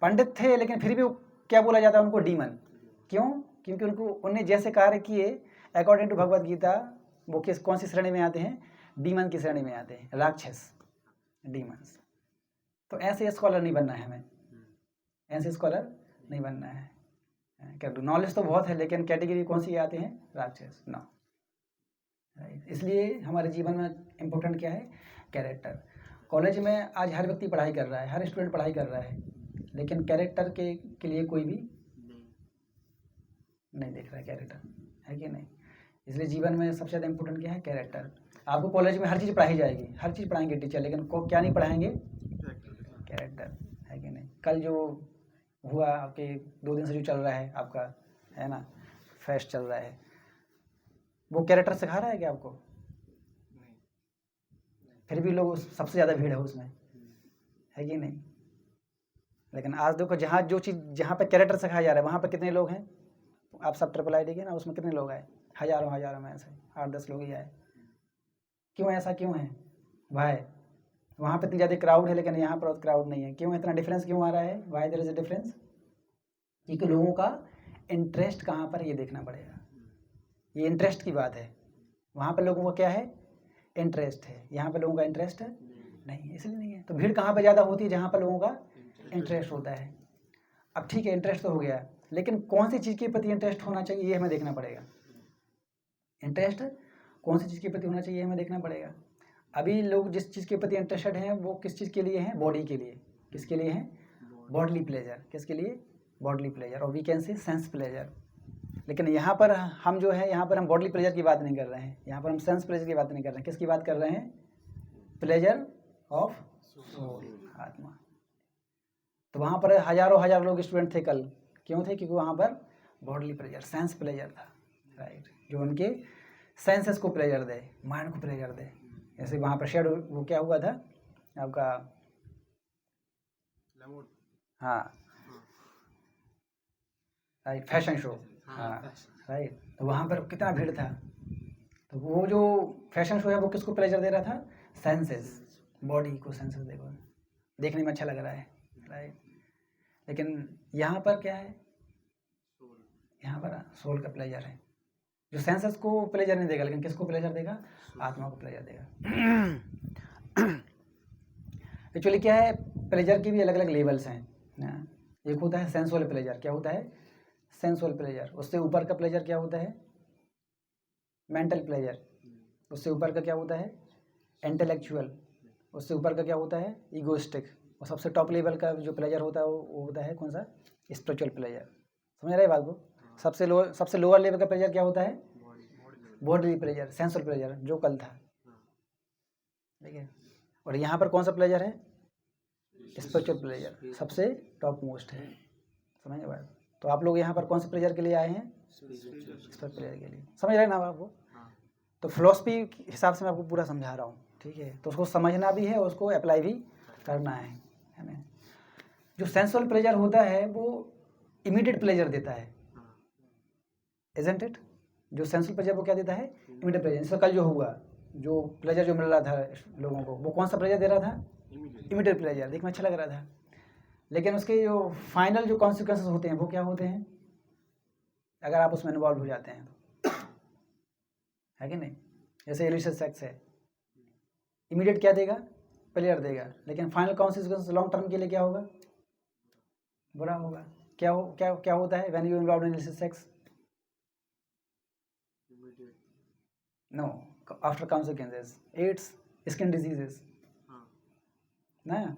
Speaker 1: पंडित थे, लेकिन फिर भी वो क्या बोला जाता है उनको? डीमन। क्यों? क्योंकि उनने जैसे कार्य किए अकॉर्डिंग टू भगवद गीता वो कौन सी श्रेणी में आते हैं? डीमन की श्रेणी में आते हैं, राक्षस, डीमंस। तो ऐसे स्कॉलर नहीं बनना है हमें, ऐसे स्कॉलर नहीं बनना है। नॉलेज तो बहुत है, लेकिन कैटेगरी कौन सी आते हैं? राक्षस। No, right? इसलिए हमारे जीवन में इम्पोर्टेंट क्या है? कैरेक्टर। कॉलेज में आज हर व्यक्ति पढ़ाई कर रहा है, हर स्टूडेंट पढ़ाई कर रहा है, लेकिन कैरेक्टर के लिए कोई भी नहीं देख रहा है कैरेक्टर, है कि नहीं? इसलिए जीवन में सबसे ज़्यादा इम्पोर्टेंट क्या है? कैरेक्टर। आपको कॉलेज में हर चीज़ पढ़ाई जाएगी, हर चीज़ पढ़ाएंगे टीचर, लेकिन को क्या नहीं पढ़ाएंगे? कैरेक्टर, है कि नहीं? कल जो हुआ आपके 2 दिन से जो चल रहा है आपका, है ना, फेस्ट चल रहा है, वो कैरेक्टर सिखा रहा है क्या आपको? फिर भी लोग सबसे ज़्यादा भीड़ है उसमें, है कि नहीं? लेकिन आज देखो जहाँ जो चीज़ जहाँ पे कैरेक्टर सिखाया जा रहा है वहाँ पे कितने लोग हैं? आप सब ट्रिपल आई देखिए ना, उसमें कितने लोग आए? हज़ारों में ऐसे 8-10 लोग ही आए। क्यों ऐसा क्यों है भाई? वहाँ पे इतनी ज़्यादा क्राउड है लेकिन यहाँ पर क्राउड नहीं है, क्यों? इतना डिफरेंस क्यों आ रहा है? Why there is a difference? क्योंकि लोगों का इंटरेस्ट कहाँ पर है ये देखना पड़ेगा। ये इंटरेस्ट की बात है, वहाँ पर लोगों का क्या है, इंटरेस्ट है, यहाँ पर लोगों का इंटरेस्ट नहीं है, इसलिए नहीं है। तो भीड़ कहाँ पर ज़्यादा होती है, जहाँ पर लोगों का इंटरेस्ट होता है। अब ठीक है, इंटरेस्ट तो हो गया, लेकिन कौन सी चीज़ के प्रति इंटरेस्ट होना चाहिए ये हमें देखना पड़ेगा। इंटरेस्ट कौन सी चीज़ के प्रति होना चाहिए हमें देखना पड़ेगा। अभी लोग जिस चीज़ के प्रति इंटरेस्टेड हैं वो किस चीज़ के लिए हैं, बॉडी के लिए। किसके लिए हैं, बॉडली प्लेजर। किसके लिए, बॉडली प्लेजर, और we can say sense pleasure. लेकिन यहाँ पर हम जो है, यहाँ पर हम बॉडली प्लेजर की बात नहीं कर रहे हैं, यहाँ पर हम सेंस प्लेजर की बात नहीं कर रहे हैं। किसकी बात कर रहे हैं, प्लेजर ऑफ सोल, आत्मा। तो वहाँ पर हजारों लोग स्टूडेंट थे कल, क्यों थे, क्योंकि वहाँ पर बॉडली प्लेजर, सेंस प्लेजर था, राइट, जो उनके सेंसेस को प्लेजर दे, माइंड को प्लेजर दे। जैसे वहाँ पर शेड वो क्या हुआ था आपका, हाँ राइट, फैशन शो, हाँ राइट। तो वहाँ पर कितना भीड़ था, तो वो जो फैशन शो है वो किसको प्लेजर दे रहा था, सेंसेस, बॉडी को सेंसेस, देखो देखने में अच्छा लग रहा है, राइट। लेकिन यहाँ पर क्या है, यहाँ पर सोल का प्लेजर है, जो सेंसेस को प्लेजर नहीं देगा, लेकिन किसको प्लेजर देगा, आत्मा को प्लेजर देगा। एक्चुअली क्या है, प्लेजर की भी अलग अलग लेवल्स हैं। एक होता है सेंसुअल प्लेजर, क्या होता है, सेंसुअल प्लेजर। उससे ऊपर का प्लेजर क्या होता है, मेंटल प्लेजर। उससे ऊपर का क्या होता है, इंटेलेक्चुअल। उससे ऊपर का क्या होता है, ईगोइस्टिक। और सबसे टॉप लेवल का जो प्लेजर होता है वो होता है कौन सा, स्पिरिचुअल प्लेजर। समझ रहे बात को। सबसे लोअर लेवल का प्लेजर क्या होता है, बॉडी प्लेजर, सेंसुअल प्लेजर, जो कल था, ठीक है। और यहाँ पर कौन सा प्लेजर है, स्पिरिचुअल प्लेजर, सबसे टॉप मोस्ट है। समझ रहे बात। तो आप लोग यहाँ पर कौन से प्लेजर के लिए आए हैं, स्पिरिचुअल प्लेजर के लिए। समझ रहे ना आपको। तो फिलॉसफी के हिसाब से मैं आपको पूरा समझा रहा हूँ, ठीक है। तो उसको समझना भी है, उसको अप्लाई भी करना है ना। जो सेंसुअल प्लेजर होता है वो इमीडिएट प्लेजर देता है, इजंट इट। जो सेंसुअल प्लेजर वो क्या देता है, इमीडिएट प्लेजर। जैसे कल जो हुआ, जो प्लेजर जो मिल रहा था लोगों को, वो कौन सा प्लेजर दे रहा था, इमीडिएट प्लेजर, देखने में अच्छा लग रहा था। लेकिन उसके जो फाइनल जो कॉन्सिक्वेंसेस होते हैं वो क्या होते हैं, अगर आप उसमें इन्वॉल्व हो जाते हैं तो, है कि नहीं। जैसे इलिसिट सेक्स है, इमीडिएट क्या देगा, प्लेजर देगा, लेकिन फाइनल कॉन्सिक्वेंस लॉन्ग टर्म के लिए क्या होगा, बुरा होगा। क्या होता है when you involve in illicit sex, no after consequences, AIDS, skin diseases ना।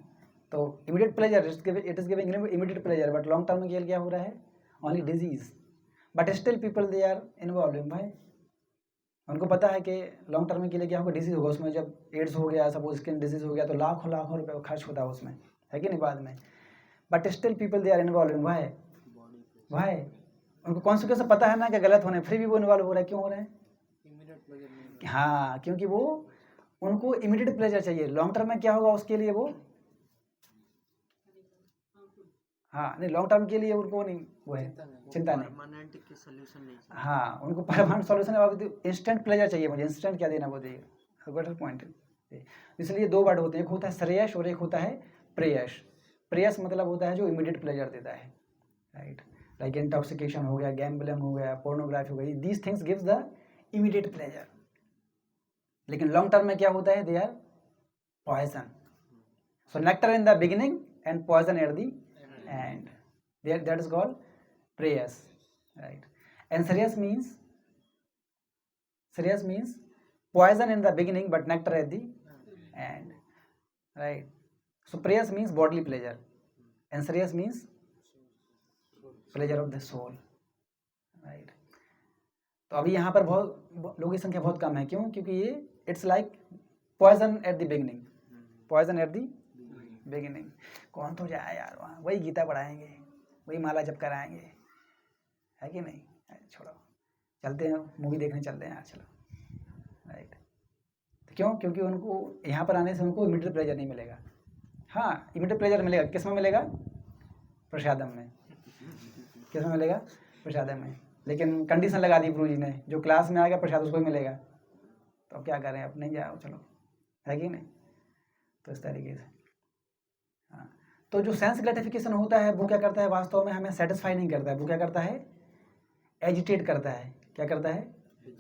Speaker 1: तो immediate pleasure, it is giving immediate pleasure, but long term के लिए क्या हो रहा है, only disease. But still people they are involve in, भाई उनको पता है कि लॉन्ग टर्म के लिए क्या होगा, डिजीज होगा उसमें। जब एड्स हो गया, सपोज स्किन डिजीज हो गया, तो लाखों रुपए खर्च होता है उसमें, है कि नहीं, बाद में। But still people they are involve in, भाई उनको कॉन्सिक्वेंस पता है ना कि गलत होने, फिर भी वो इन्वॉल्व हो रहा है। क्यों हो रहा है, हाँ, क्योंकि वो उनको इमीडिएट प्लेजर चाहिए। लॉन्ग टर्म में क्या होगा उसके लिए, वो हाँ नहीं, लॉन्ग टर्म के लिए उनको नहीं, वो है चिंता नहीं, हाँ उनको परमानेंट सॉल्यूशन, इंस्टेंट प्लेजर चाहिए मुझे, इंस्टेंट क्या देना वो देगा, बेटर पॉइंट। इसलिए दो वर्ड होते हैं, एक होता है श्रेयस और एक होता है प्रेयस। प्रेयस मतलब होता है जो इमीडिएट प्लेजर देता है, राइट। लाइक इंटॉक्सिकेशन हो गया, गैम्बलिंग हो गया, पोर्नोग्राफी हो गई, these things gives the immediate pleasure. लेकिन लॉन्ग टर्म में क्या होता है, they are poison. So nectar in the beginning and poison at the end, that is called prayers, right. And Shreyas means poison in the beginning but nectar at the end, right. So prayers means bodily pleasure and Shreyas means pleasure of the soul, right. तो अभी यहाँ पर बहुत लोगों की संख्या बहुत कम है, क्यों, क्योंकि ये it's like poison at the beginning, poison at the beginning. कौन तो जाए यार वहाँ, वही गीता पढ़ाएंगे, वही माला जप कराएंगे, है कि नहीं। छोड़ो, चलते हैं मूवी देखने, चलते हैं यार, चलो, राइट। तो क्यों, क्योंकि उनको यहाँ पर आने से उनको इमीडिएट प्लेजर नहीं मिलेगा। हाँ इमीडिएट प्लेजर मिलेगा, किस में मिलेगा, प्रसादम में। किस में मिलेगा, प्रसादम में। लेकिन कंडीशन लगा दी गुरु जी ने, जो क्लास में आएगा प्रसाद उसको ही मिलेगा। तो अब क्या करें, अब नहीं जाओ, चलो, है कि नहीं। तो इस तरीके से हाँ, तो जो सेंस ग्रेटिफिकेशन होता है वो क्या करता है, वास्तव में हमें सेटिस्फाई नहीं करता है। वो क्या करता है, एजिटेट करता है। क्या करता है?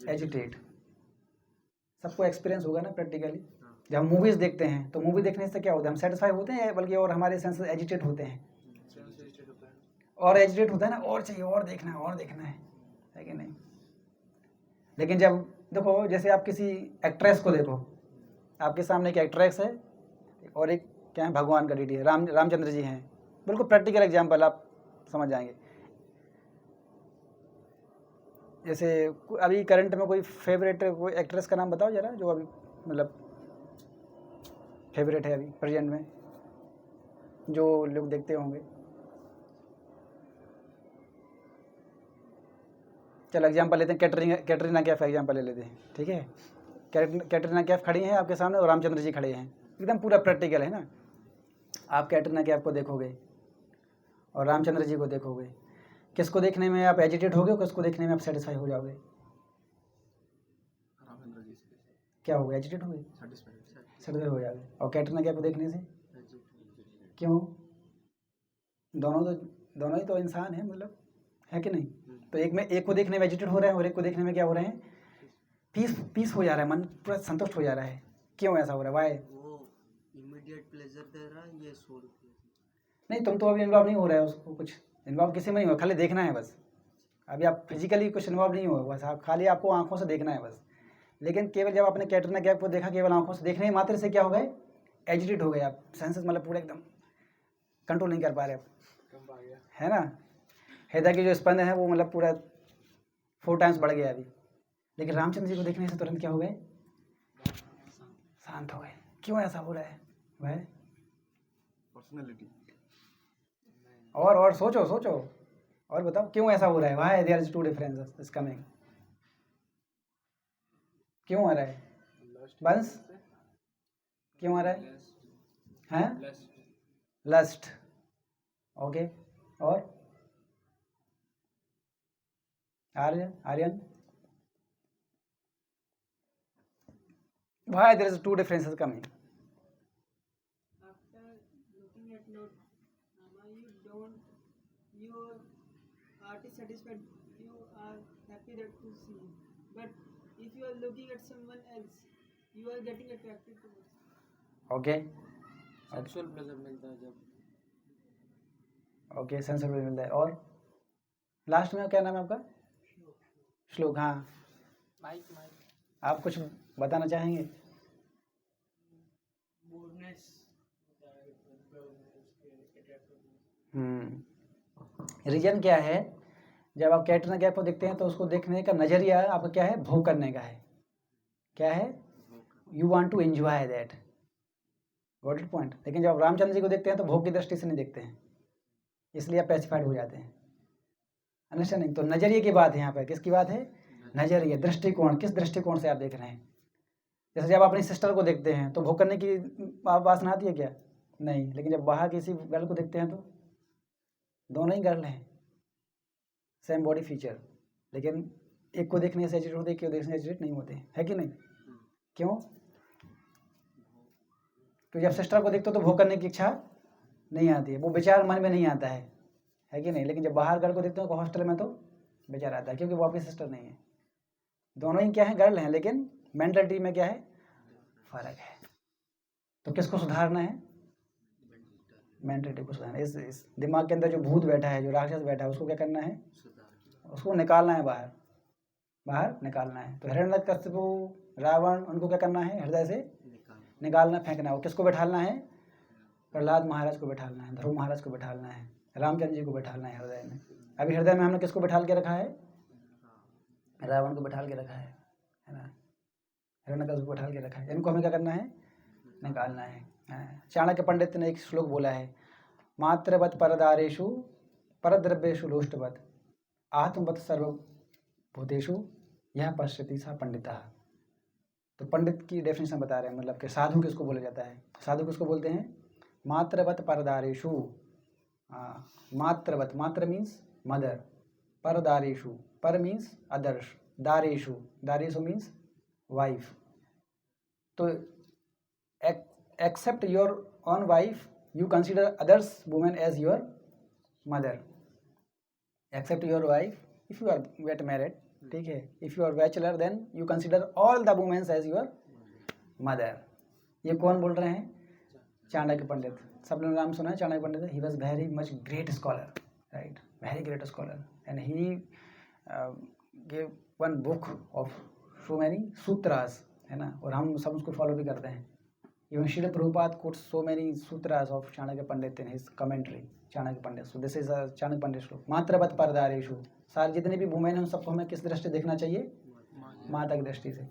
Speaker 1: एजिटेट। सबको एक्सपीरियंस होगा ना प्रैक्टिकली। जब हम मूवीज़ देखते हैं तो मूवी देखने से क्या होता है? हम सेटिस्फाई होते हैं बल्कि और हमारे सेंसेस एजिटेट होते हैं। और एजिटेट होता है ना, और चाहिए, और देखना है, और देखना है कि नहीं? लेकिन जब देखो, जैसे आप किसी एक्ट्रेस को देखो, आपके सामने एक एक्ट्रेस है और एक क्या है, भगवान का डीडी है, रामचंद्र जी हैं। बिल्कुल प्रैक्टिकल एग्जाम्पल, आप समझ जाएंगे। जैसे अभी करंट में कोई फेवरेट कोई एक्ट्रेस का नाम बताओ जरा, जो अभी मतलब फेवरेट है अभी प्रेजेंट में, जो लोग देखते होंगे। चलो एग्जांपल लेते हैं, कैटरीना कैफ एग्जांपल ले लेते हैं, ठीक है। कैटरीना कैफ खड़ी हैं आपके सामने और रामचंद्र जी खड़े हैं, एकदम पूरा प्रैक्टिकल है ना। आप कैटरीना कैफ को देखोगे और रामचंद्र जी को देखोगे, किसको देखने में आप एजिटेट होगे और किसको देखने में आप सेटिस्फाई हो जाओगे?
Speaker 2: रामचंद्र जी से
Speaker 1: क्या होगा? एजिटेट होगे, सेटिस्फाई हो जाओगे। और कैटरीना कैफ को देखने से क्यों? दोनों ही तो इंसान है, मतलब है कि नहीं? तो एक को देखने में एजिटेट हो रहे हैं और एक को देखने में क्या हो रहे हैं? पीस हो जा रहा है, मन पूरा संतुष्ट हो जा रहा है। क्यों ऐसा हो रहा है? वाई?
Speaker 2: वो इमीडिएट प्लेजर दे रहा है, ये सोल
Speaker 1: नहीं, तुम तो अभी इन्वॉल्व नहीं हो रहा है, उसको कुछ इन्वॉल्व किसी में नहीं हो, खाली देखना है बस। अभी आप फिजिकली कुछ इन्वॉल्व नहीं हो, बस आप खाली आपको आंखों से देखना है बस। लेकिन केवल जब आपने कैटरीना कैफ को देखा, केवल आंखों से देखने मात्र से क्या हो गए? एजिटेट हो गए आप, सेंसेस मतलब पूरा एकदम कंट्रोल नहीं कर पा रहे आप, है ना। हृदय की जो स्पंदन है वो मतलब पूरा 4 टाइम्स बढ़ गया अभी। लेकिन रामचंद्र जी को देखने से तुरंत क्या हो गए? शांत हो गए। क्यों ऐसा हो रहा है? वह
Speaker 3: पर्सनैलिटी।
Speaker 1: और सोचो और बताओ क्यों ऐसा हो रहा है? Why there is 2 differences is coming? क्यों आ रहा है? बस क्यों आ रहा है? हैं? लस्ट। ओके, और Aryan, why there is 2 differences coming?
Speaker 4: After looking at note, your heart is satisfied, you are happy that to see. But if you are looking at someone else, you are getting attracted to it.
Speaker 1: Okay,
Speaker 2: sexual pleasure मिलता है जब।
Speaker 1: Okay, sensor भी मिलता है। और last में क्या नाम है आपका? श्लोक। हाँ,
Speaker 2: माइक
Speaker 1: आप कुछ बताना चाहेंगे? रीजन क्या है? जब आप कैटरीना कैफ को देखते हैं तो उसको देखने का नज़रिया आपका क्या है? भोग करने का है। क्या है? You want to enjoy that, got it point. लेकिन जब आप रामचंद्र जी को देखते हैं तो भोग की दृष्टि से नहीं देखते हैं, इसलिए आप पैसिफाइड हो जाते हैं। अंडरस्टैंडिंग? तो नज़रिए की बात है यहाँ पर। किसकी बात है? नज़रिया, दृष्टिकोण। किस दृष्टिकोण से आप देख रहे हैं? जैसे जब आप अपनी सिस्टर को देखते हैं तो भोग करने की वासना आती है क्या? नहीं। लेकिन जब बाहर किसी गर्ल को देखते हैं तो दोनों ही गर्ल हैं, सेम बॉडी फीचर, लेकिन एक को देखने से एजिटेट होते, एक को देखने से एजिटेट नहीं होते, है कि नहीं? क्यों? क्योंकि जब सिस्टर को देखते हो तो भोग करने की इच्छा नहीं आती है, वो विचार मन में नहीं आता है कि नहीं? लेकिन जब बाहर गर्ल को देखते हो हॉस्टल में तो विचार आता है, क्योंकि वो आपकी सिस्टर नहीं है। दोनों ही क्या है? गर्ल हैं, लेकिन मेंटलिटी में क्या है? फर्क है। तो किसको सुधारना है? मेंटलिटी को सुधारना। इस दिमाग के अंदर जो भूत बैठा है, जो राक्षस बैठा है, उसको क्या करना है? उसको निकालना है, बाहर निकालना है। तो हिरण्यकशिपु, रावण, उनको क्या करना है? हृदय से निकालना, फेंकना है। और किसको बैठालना है? प्रहलाद महाराज को बैठालना है, ध्रुव महाराज को बैठालना है, रामचंद्र जी को बैठालना है हृदय में। अभी हृदय में हमने किसको बैठाल के रखा है? रावण को बैठाल के रखा है ना। हिरण्यकशिपु को बैठाल के रखा है। इनको हमें क्या करना है? निकालना है। चाणक्य पंडित ने एक श्लोक बोला है, मात्रवत परदारेषु परद्रव्येषु लोष्टवत आत्मवत सर्वभूतेषु यह पश्यति सा पंडिता। तो पंडित की डेफिनेशन बता रहे हैं, मतलब कि साधु किसको बोला जाता है? साधु किसको बोलते हैं? मात्रवत परदारेषु। मात्रवत, मात्र मीन्स मदर, परदारेषु, पर मीन्स अदर्स, दारेषु मीन्स वाइफ। तो except your own wife, you consider others women as your mother. Except your wife, if you are get married, ठीक है, if you are bachelor then you consider all the womens as your mother. ये कौन बोल रहे हैं? चाणक्य पंडित। सब लोगों ने नाम सुना है Chanakya Pandit. He was very much great scholar, right, very great scholar, and he gave one book of so many sutras, है ना, और हम सब उसको फॉलो भी करते हैं। Even Srila Prabhupada quotes so many sutras of Chanakya Pandit in his commentary, Chanakya Pandit. So this is Chanakya Pandit shloka. मातृवत परदारेषु, सारे जितने भी वुमेन हैं उन सबको हमें किस दृष्टि देखना चाहिए? माता की दृष्टि से।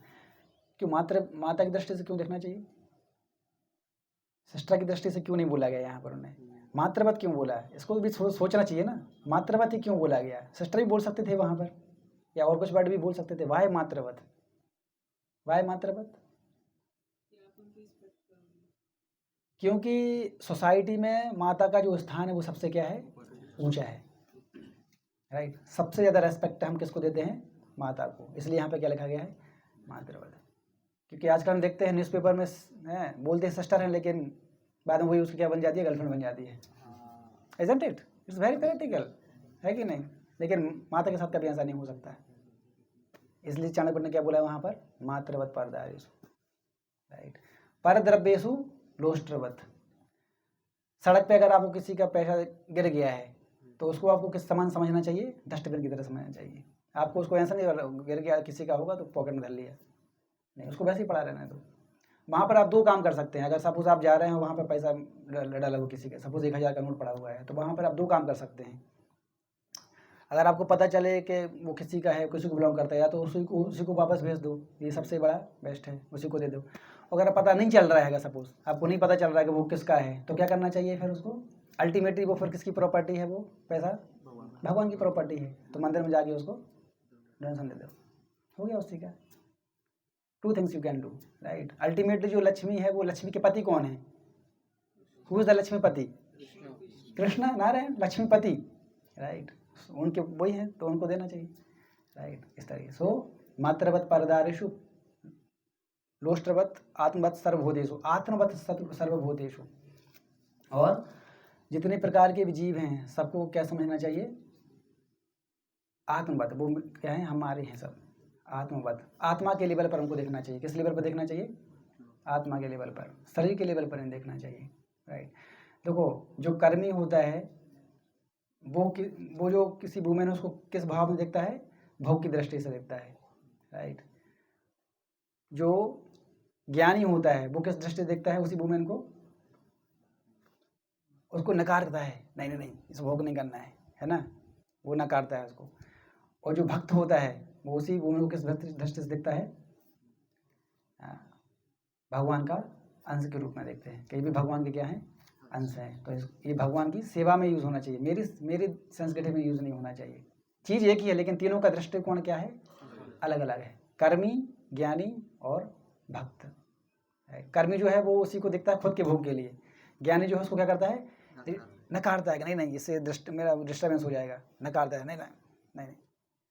Speaker 1: क्यों माता की दृष्टि से क्यों देखना चाहिए? सिस्टर की दृष्टि से क्यों नहीं बोला गया यहाँ पर? उन्हें मातृवत क्यों बोला है? इसको भी सोचना चाहिए ना, मातृवत ही क्यों बोला गया? सिस्टर भी बोल सकते थे वहाँ पर, या और कुछ वर्ड भी बोल सकते थे। वाई मातृवत? वाई मातृवत? क्योंकि सोसाइटी में माता का जो स्थान है वो सबसे क्या है? ऊंचा है, राइट। सबसे ज़्यादा रेस्पेक्ट हम किसको देते हैं? माता को। इसलिए यहाँ पे क्या लिखा गया है? मातृवत। क्योंकि आजकल हम देखते हैं न्यूज़पेपर में बोलते हैं सिस्टर हैं, लेकिन बाद में वही उसकी क्या बन जाती है? गर्लफ्रेंड बन जाती है। Isn't it? It's very practical, है कि नहीं? लेकिन माता के साथ कभी ऐसा नहीं हो सकता है। इसलिए चाणक्य ने क्या बोला वहाँ पर? मातृवत परदारेषु, राइट। परद्रव्येषु लोष्ट्रवत। सड़क पे अगर आपको किसी का पैसा गिर गया है तो उसको आपको किस समान समझना चाहिए? डस्टबिन की तरह समझना चाहिए। आपको उसको ऐसा नहीं गिर गया किसी का होगा तो पॉकेट में धर लिया, नहीं, उसको वैसे ही पड़ा रहना है। तो वहाँ पर आप दो काम कर सकते हैं। अगर सपोज आप जा रहे हैं वहाँ पर पैसा डाला हो किसी का, सपोज 1000 का नोट पड़ा हुआ है, तो वहाँ पर आप दो काम कर सकते हैं। अगर आपको पता चले कि वो किसी का है, किसी को बिलोंग करता है, या तो उसी को वापस भेज दो, ये सबसे बड़ा बेस्ट है, उसी को दे दो। अगर पता नहीं चल रहा है, सपोज आपको नहीं पता चल रहा है कि वो किसका है, तो क्या करना चाहिए फिर उसको? अल्टीमेटली वो फिर किसकी प्रॉपर्टी है? वो पैसा भगवान की प्रॉपर्टी है, तो मंदिर में जाके उसको डोनेशन दे दो, हो गया उसी का। Two things you can do, right. Ultimately जो लक्ष्मी है, वो लक्ष्मी के पति कौन है? Who is the Lakshmipati? Krishna, Narayan, Lakshmipati, right. उनके वही है, तो उनको देना चाहिए, राइट। इस तरीके। सो मातृवत परदारेषु लोष्ट्रवत आत्मवत सर्वभूतेषु, आत्मवत सर्वभूतेषु। और जितने प्रकार के भी जीव हैं सबको क्या समझना चाहिए? आत्मवत। वो क्या है? हमारे हैं सब। आत्मवत, आत्मा के लेवल पर हमको देखना चाहिए। किस लेवल पर देखना चाहिए? आत्मा के लेवल पर, शरीर के लेवल पर नहीं देखना चाहिए, राइट। देखो, जो कर्मी होता है वो जो किसी वुमेन उसको किस भाव में देखता है? भोग की दृष्टि से देखता है, राइट। जो ज्ञानी होता है वो किस दृष्टि से देखता है उसी वुमेन को? उसको नकारता है, नहीं नहीं नहीं, इस भोग नहीं करना है ना, वो नकारता है उसको। और जो भक्त होता है वो उसी वुमेन को किस दृष्टि से देखता है? भगवान का अंश के रूप में देखते हैं कि ये भी भगवान के क्या है? अंश है। तो ये भगवान की सेवा में यूज़ होना चाहिए, मेरी संस्कृति में यूज़ नहीं होना चाहिए। चीज़ एक ही है, लेकिन तीनों का दृष्टिकोण क्या है? अलग अलग है। कर्मी, ज्ञानी और भक्त। कर्मी जो है वो उसी को देखता है खुद के भोग के लिए। ज्ञानी जो है उसको क्या करता है? नकारता है कि नहीं नहीं, इससे मेरा डिस्टर्बेंस हो जाएगा, नकारता है, नहीं नहीं नहीं नहीं।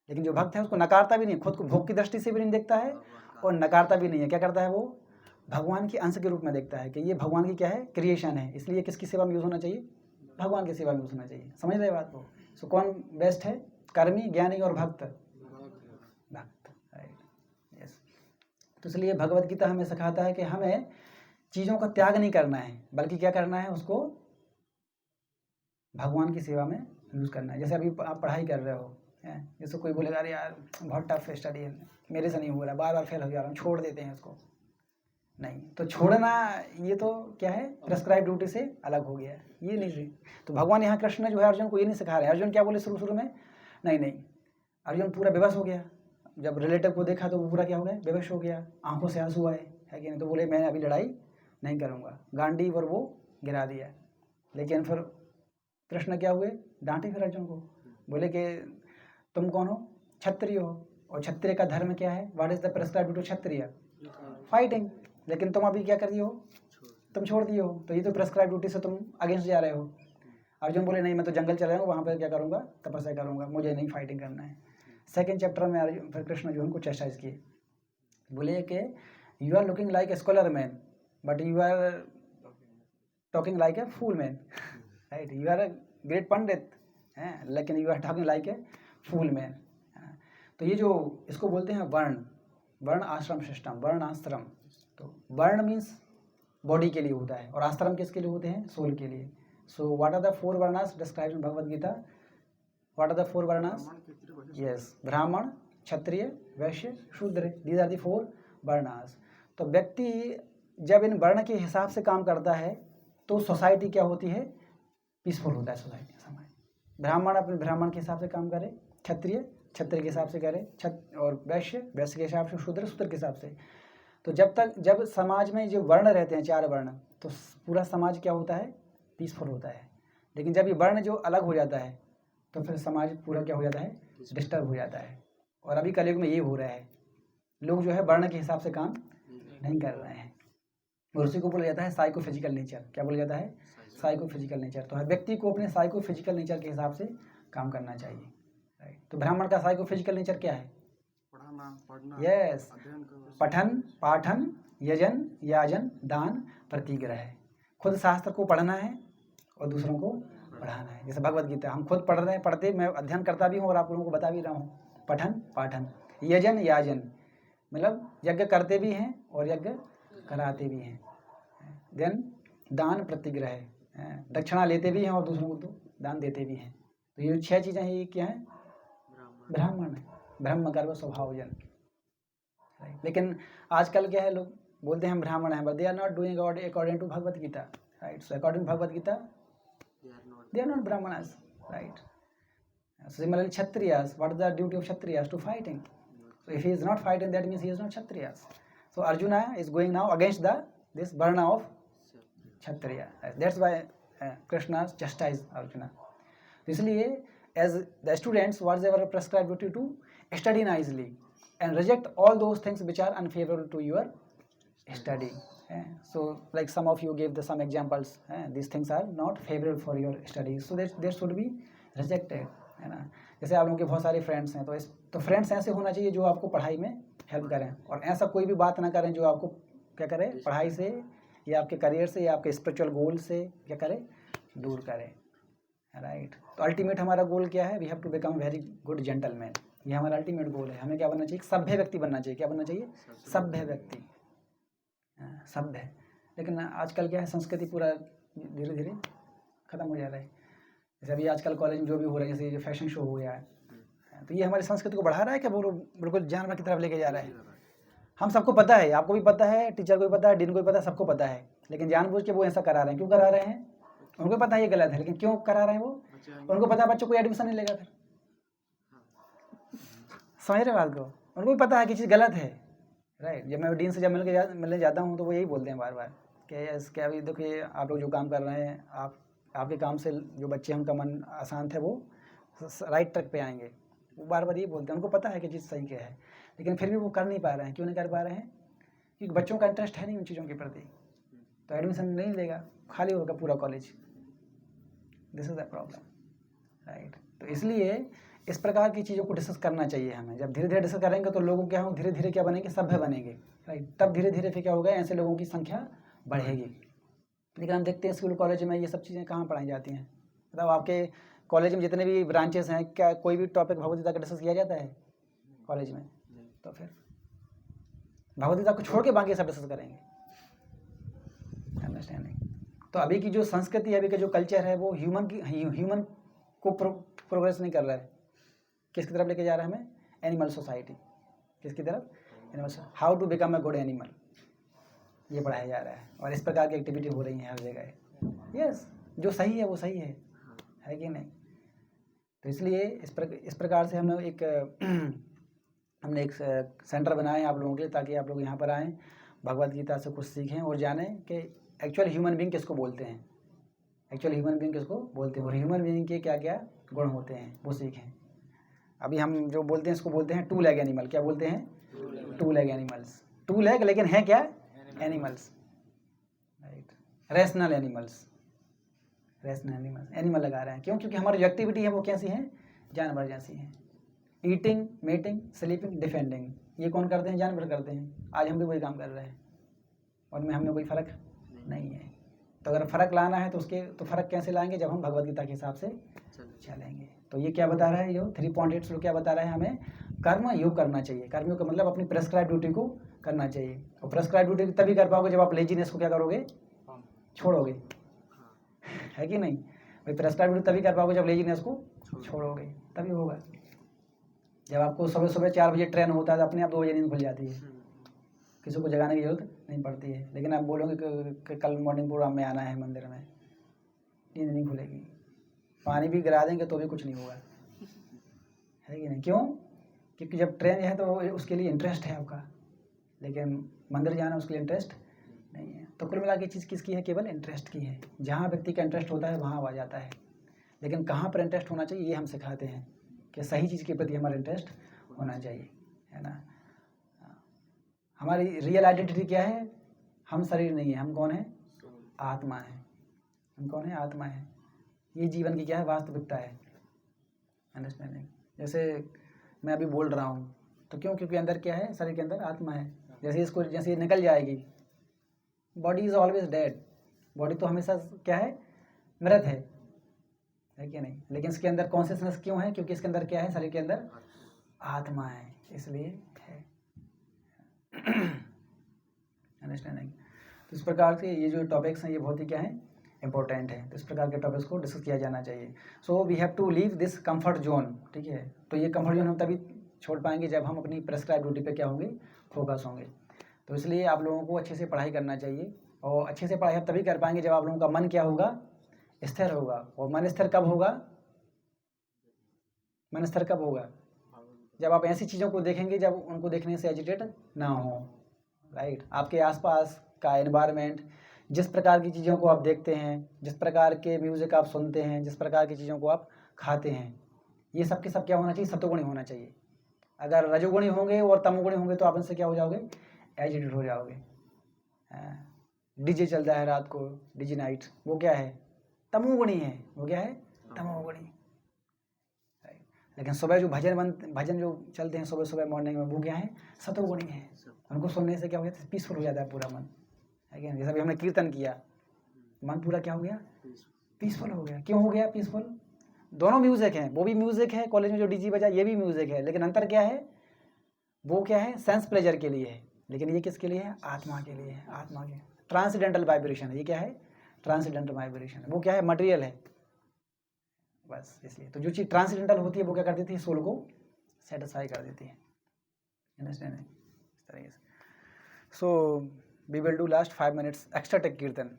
Speaker 1: लेकिन जो भक्त है उसको नकारता भी नहीं, खुद को भोग की दृष्टि से भी नहीं देखता है और नकारता भी नहीं है। क्या करता है? वो भगवान के अंश के रूप में देखता है कि ये भगवान की क्या है? क्रिएशन है, इसलिए किसकी सेवा में यूज़ होना चाहिए? भगवान की सेवा में यूज़ होना चाहिए। समझ रहे बात को? सो कौन बेस्ट है? कर्मी, ज्ञानी और भक्त? भक्त, राइट, यस। तो इसलिए भगवद गीता हमें सिखाता है कि हमें चीज़ों का त्याग नहीं करना है, बल्कि क्या करना है? उसको भगवान की सेवा में यूज़ करना है। जैसे अभी आप पढ़ाई कर रहे हो, जैसे कोई बोलेगा अरे यार बहुत टफ स्टडी है, मेरे से नहीं हो रहा, बार बार फेल हो जा रहा हूँ, छोड़ देते हैं इसको। नहीं, तो छोड़ना ये तो क्या है? प्रेस्क्राइब ड्यूटी से अलग हो गया, ये नहीं। तो भगवान यहाँ कृष्ण जो है अर्जुन को ये नहीं सिखा रहे। अर्जुन क्या बोले शुरू में? नहीं नहीं, अर्जुन पूरा बेबस हो गया। जब रिलेटिव को देखा तो वो पूरा क्या हो गया? बेबस हो गया, आंखों से आंसू आए, है कि नहीं? तो बोले मैं अभी लड़ाई नहीं करूँगा, गांडीव और वो गिरा दिया। लेकिन फिर कृष्ण क्या हुए? डांटे फिर अर्जुन को, बोले कि तुम कौन हो? क्षत्रिय हो, और क्षत्रिय का धर्म क्या है? What is the prescribe duty Kshatriya? Fighting. लेकिन तुम अभी क्या कर दिए हो? तुम छोड़ दिए हो, तो ये तो प्रेस्क्राइब ड्यूटी से तुम अगेंस्ट जा रहे हो। अर्जुन बोले नहीं, मैं तो जंगल चला हूँ, वहाँ पर क्या करूँगा? तपस्या करूँगा, मुझे नहीं फाइटिंग करना है। सेकेंड चैप्टर में अर्जुन फिर कृष्ण जो उनको चेस्टाइज किए, बोले कि you are looking like a scholar man but you are talking like a fool man, right. You are a great pandit हैं, लेकिन you are talking like a fool man, तो ये जो इसको बोलते हैं वर्ण आश्रम सिस्टम, वर्ण आश्रम। तो वर्ण मीन्स बॉडी के लिए होता है और आश्रम किसके लिए होते हैं? सोल के लिए। So what are the 4 varnas described in Bhagavad Gita? What are the 4 varnas? Yes, Brahmin, Kshatriya, वैश्य, शूद्र, दीज आर द 4 वर्णास। तो व्यक्ति जब इन वर्ण के हिसाब से काम करता है तो सोसाइटी क्या होती है? पीसफुल होता है सोसाइटी, समाज। ब्राह्मण अपने ब्राह्मण के हिसाब से काम करे, क्षत्रिय के हिसाब से करे, और वैश्य के हिसाब से, शूद्र के हिसाब से। तो जब समाज में जो वर्ण रहते हैं 4 वर्ण, तो पूरा समाज क्या होता है? पीसफुल होता है। लेकिन जब ये वर्ण जो अलग हो जाता है तो फिर समाज पूरा क्या हो जाता है? डिस्टर्ब हो जाता है। और अभी कलयुग में ये हो रहा है, लोग जो है वर्ण के हिसाब से काम नहीं कर रहे हैं, और उसी को बोला जाता है साइकोफिजिकल नेचर। क्या बोला जाता है? Psychophysical nature. तो हर व्यक्ति को अपने साइकोफिजिकल नेचर के हिसाब से काम करना चाहिए, राइट। तो ब्राह्मण का साइकोफिजिकल नेचर क्या है?
Speaker 3: पढ़ना,
Speaker 1: यस,
Speaker 3: अध्ययन करना,
Speaker 1: पठन, पाठन, यजन, याजन, दान, प्रतिग्रह है। खुद शास्त्र को पढ़ना है और दूसरों को पढ़ाना है। जैसे भगवद गीता हम खुद पढ़ रहे हैं, पढ़ते मैं अध्ययन करता भी हूँ और आप लोगों को बता भी रहा हूँ। पठन, पाठन, यजन, याजन, मतलब यज्ञ करते भी हैं और यज्ञ कराते भी हैं। देन दान, प्रतिग्रह, दक्षिणा लेते भी हैं और दूसरों को तो दान देते भी हैं। तो ये 6 चीज़ें हैं, ये क्या है? ब्राह्मण है, ब्रह्म गर्भ स्वभावजन। लेकिन आजकल क्या है, लोग बोलते हैं हम ब्राह्मण हैं, but they are not doing according to Bhagavad Gita, right. So according to Bhagavad Gita they are not Brahmanas, right. Similarly, Kshatriyas, what is the duty of Kshatriyas? To fighting. So if he is not fighting, that means he is not Kshatriyas. So Arjuna is going now against this varna of Kshatriya. That's why Krishna chastised Arjuna. इसलिए as the students, what is our prescribed duty? To study nicely and reject all those things which are unfavorable to your study. So like some of you gave some examples. These things are not favorable for your study. So they should be rejected. है ना। जैसे आप लोगों के बहुत सारे friends हैं, तो फ्रेंड्स ऐसे होना चाहिए जो आपको पढ़ाई में हेल्प करें, और ऐसा कोई भी बात ना करें जो आपको क्या करे? पढ़ाई से या आपके करियर से या आपके स्पिरिचुअल गोल से क्या करे? दूर करें, राइट। तो अल्टीमेट हमारा गोल क्या है? We have to become very good gentleman. ये हमारा अल्टीमेट गोल है। हमें क्या बनना चाहिए? सभ्य व्यक्ति बनना चाहिए। क्या बनना चाहिए? सभ्य व्यक्ति, सभ्य। लेकिन आजकल क्या है, संस्कृति पूरा धीरे धीरे खत्म हो जा रहा है। जैसे अभी आजकल कॉलेज में जो भी हो रहा है, जैसे जो फैशन शो हो गया है, तो ये हमारी संस्कृति को बढ़ा रहा है क्या? वो बिल्कुल जानवर की तरफ लेके जा रहा है। हम सबको पता है, आपको भी पता है, टीचर को भी पता है, डीन को भी पता है, सबको पता है, लेकिन जानबूझ के वो ऐसा करा रहे हैं। क्यों करा रहे हैं? उनको पता है ये गलत है, लेकिन क्यों करा रहे हैं वो? उनको पता है बच्चों को एडमिशन नहीं लेगा। फिर समझ रहे बात को? उनको भी पता है कि चीज़ गलत है, राइट। जब मैं डीन से मिलने जाता हूँ तो वो यही बोलते हैं बार बार कि क्या अभी देखिए आप लोग जो काम कर रहे हैं, आपके काम से जो बच्चे हैं उनका मन अशांत है, वो राइट ट्रैक पे आएंगे। वो बार बार ये बोलते हैं। उनको पता है कि चीज़ सही क्या है, लेकिन फिर भी वो कर नहीं पा रहे हैं। क्यों नहीं कर पा रहे हैं? क्योंकि बच्चों का इंटरेस्ट है नहीं उन चीज़ों के प्रति, तो एडमिशन नहीं लेगा, खाली होगा पूरा college. This is the problem, right. तो इसलिए इस प्रकार की चीज़ों को डिस्कस करना चाहिए हमें। जब धीरे धीरे डिस्कस करेंगे तो लोगों क्या हो, धीरे धीरे क्या बनेंगे? सभ्य बनेंगे, राइट। तब धीरे धीरे फिर क्या होगा? ऐसे लोगों की संख्या बढ़ेगी। लेकिन हम देखते हैं स्कूल कॉलेज में ये सब चीज़ें कहाँ पढ़ाई जाती हैं? मतलब आपके कॉलेज में जितने भी ब्रांचेस हैं, क्या कोई भी टॉपिक भगवद गीता का डिस्कस किया जाता है कॉलेज में? तो फिर भगवद गीता को छोड़ के बाकी सब डिस्कस करेंगे। अंडरस्टैंडिंग। तो अभी की जो संस्कृति है, अभी का जो कल्चर है, वो ह्यूमन को प्रोग्रेस नहीं कर रहा है। किसकी तरफ लेके जा रहा है हमें? Animal society. किसकी तरफ? Animal. How to become a good animal, ये पढ़ाया जा रहा है, और इस प्रकार की एक्टिविटी हो रही है हर जगह। यस, जो सही है वो सही है कि नहीं? तो इसलिए इस प्रकार से हमने एक सेंटर बनाए आप लोगों के, ताकि आप लोग यहाँ पर आएँ, भगवद गीता से कुछ सीखें और जानें कि एक्चुअल ह्यूमन बीइंग किसको बोलते हैं, एक्चुअल ह्यूमन बीइंग किसको बोलते हैं, और ह्यूमन बीइंग के क्या क्या गुण होते हैं वो सीखें। अभी हम जो बोलते हैं इसको बोलते हैं 2 लेग एनिमल। क्या बोलते हैं? 2 लेग एनिमल्स। 2 लेग लेकिन है क्या? Animals, right. Rational animals, animal लगा रहे हैं। क्यों? क्योंकि हमारी जो एक्टिविटी है वो कैसी है? जानवर जैसी है। ईटिंग, मेटिंग, स्लीपिंग, डिफेंडिंग, ये कौन करते हैं? जानवर करते हैं। आज हम भी वही काम कर रहे हैं, और में हमें कोई फ़र्क नहीं है। तो अगर फ़र्क लाना है तो फ़र्क कैसे लाएंगे? जब हम भगवद गीता के हिसाब से चलेंगे। तो ये क्या बता रहा है? जो 3.8 क्या बता रहा है हमें? कर्म योग करना चाहिए। कर्म योग का मतलब अपनी प्रेस्क्राइब ड्यूटी को करना चाहिए, और प्रेस्क्राइब ड्यूटी तभी कर पाओगे जब आप लेजीनेस को क्या करोगे, छोड़ोगे, है कि नहीं भाई। प्रेस्क्राइब ड्यूटी तभी कर पाओगे जब लेजीनेस को छोड़ोगे, तभी होगा। जब आपको सुबह सुबह 4 बजे ट्रेन होता है तो अपने आप 2 बजे नींद खुल जाती है, किसी को जगाने की जरूरत नहीं पड़ती है। लेकिन आप बोलोगे कि कल मॉर्निंग प्रोग्राम में आना है मंदिर में, नींद नहीं खुलेगी। पानी भी गिरा देंगे तो भी कुछ नहीं होगा, है कि नहीं। क्यों? क्योंकि जब ट्रेन है तो उसके लिए इंटरेस्ट है आपका, लेकिन मंदिर जाना उसके लिए इंटरेस्ट नहीं है। तो कुल मिला के चीज़ किसकी है, केवल इंटरेस्ट की है। जहाँ व्यक्ति का इंटरेस्ट होता है वहाँ आ जाता है, लेकिन कहाँ पर इंटरेस्ट होना चाहिए ये हम सिखाते हैं कि सही चीज़ के प्रति हमारा इंटरेस्ट होना चाहिए, है ना। हमारी रियल आइडेंटिटी क्या है, हम शरीर नहीं है, हम कौन है, आत्मा है। हम कौन है, आत्मा है। ये जीवन की क्या है, वास्तविकता है, अंडरस्टैंडिंग। जैसे मैं अभी बोल रहा हूँ तो क्यों, क्योंकि अंदर क्या है, शरीर के अंदर आत्मा है। जैसे ये निकल जाएगी, body is always dead, body तो हमेशा क्या है, मृत है कि नहीं। लेकिन इसके अंदर कॉन्शियसनेस क्यों है, क्योंकि इसके अंदर क्या है, शरीर के अंदर आत्मा है, इसलिए है, अंडरस्टैंडिंग। तो इस प्रकार से ये जो टॉपिक्स हैं ये बहुत ही क्या है, इंपॉर्टेंट है। तो इस प्रकार के टॉपिक्स को डिस्कस किया जाना चाहिए। So we have to leave this comfort zone, ठीक है। तो ये कंफर्ट जोन हम तभी छोड़ पाएंगे जब हम अपनी प्रेस्क्राइब ड्यूटी पे क्या होंगे, फोकस होंगे। तो इसलिए आप लोगों को अच्छे से पढ़ाई करना चाहिए, और अच्छे से पढ़ाई आप तभी कर पाएंगे जब आप लोगों का मन क्या होगा, स्थिर होगा। और मन स्थिर कब होगा, मन स्थिर कब होगा, जब आप ऐसी चीज़ों को देखेंगे जब उनको देखने से एजिटेट ना हो, राइट। आपके आसपास का एनवायरनमेंट, जिस प्रकार की चीज़ों को आप देखते हैं, जिस प्रकार के म्यूज़िक आप सुनते हैं, जिस प्रकार की चीज़ों को आप खाते हैं, ये सब के सब क्या होना चाहिए, सत्वगुणी होना चाहिए। अगर रजोगुणी होंगे और तमोगुणी होंगे तो आप इनसे क्या हो जाओगे, एजिटेट हो जाओगे। डीजे चलता है रात को, डीजे नाइट, वो क्या है, तमोगुणी है, वो क्या है, तमोगुणी। लेकिन सुबह जो भजन जो चलते हैं सुबह सुबह मॉर्निंग में, वो क्या है, सतोगुणी है। उनको सुनने से क्या हो जाता है, पीसफुल हो जाता है पूरा मन, है क्या। जैसे अभी हमने कीर्तन किया, मन पूरा क्या हो गया, पीसफुल हो गया। क्यों हो गया पीसफुल, दोनों म्यूज़िक हैं, वो भी म्यूज़िक है, कॉलेज में जो डीजे बजा ये भी म्यूज़िक है, लेकिन अंतर क्या है, वो क्या है, सेंस प्लेजर के लिए है, लेकिन ये किसके लिए है, आत्मा के लिए है, आत्मा के। ट्रांसडेंटल वाइब्रेशन है, ये क्या है, ट्रांसडेंटल वाइब्रेशन है। वो क्या है, मटेरियल है, बस इसलिए। तो जो चीज़ ट्रांसडेंटल होती है वो क्या कर देती है, सोल को सेटिस्फाई कर देती है, अंडरस्टैंड है, इस तरीके से। So we will do last 5 minutes extra take kirtan.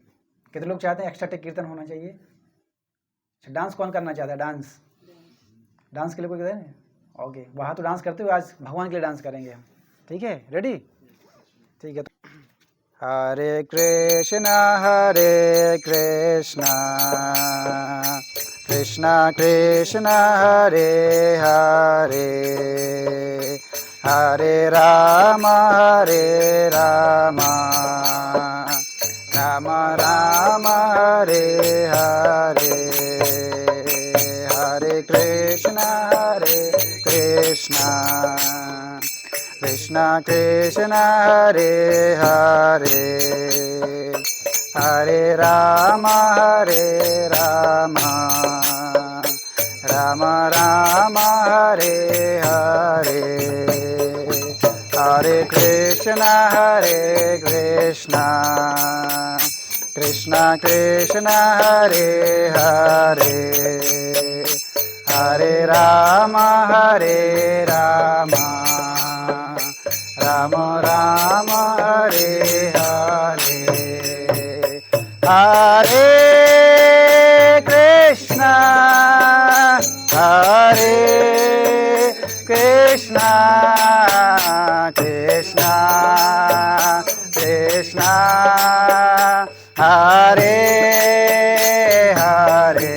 Speaker 1: कितने लोग चाहते हैं एक्स्ट्रा टेक कीर्तन होना चाहिए। डांस कौन करना चाहता है, डांस के लिए कोई कहते हैं, ओके। वहाँ तो डांस करते हुए आज भगवान के लिए डांस करेंगे हम, ठीक है, रेडी, ठीक है। तो हरे कृष्णा कृष्णा कृष्णा हरे हरे, हरे राम राम राम हरे हरे, हरे कृष्णा कृष्णा कृष्णा हरे हरे, हरे राम राम राम हरे हरे, हरे कृष्णा कृष्णा कृष्णा हरे हरे, हरे राम राम राम हरे हरे, हरे कृष्णा कृष्णा कृष्णा हरे हरे,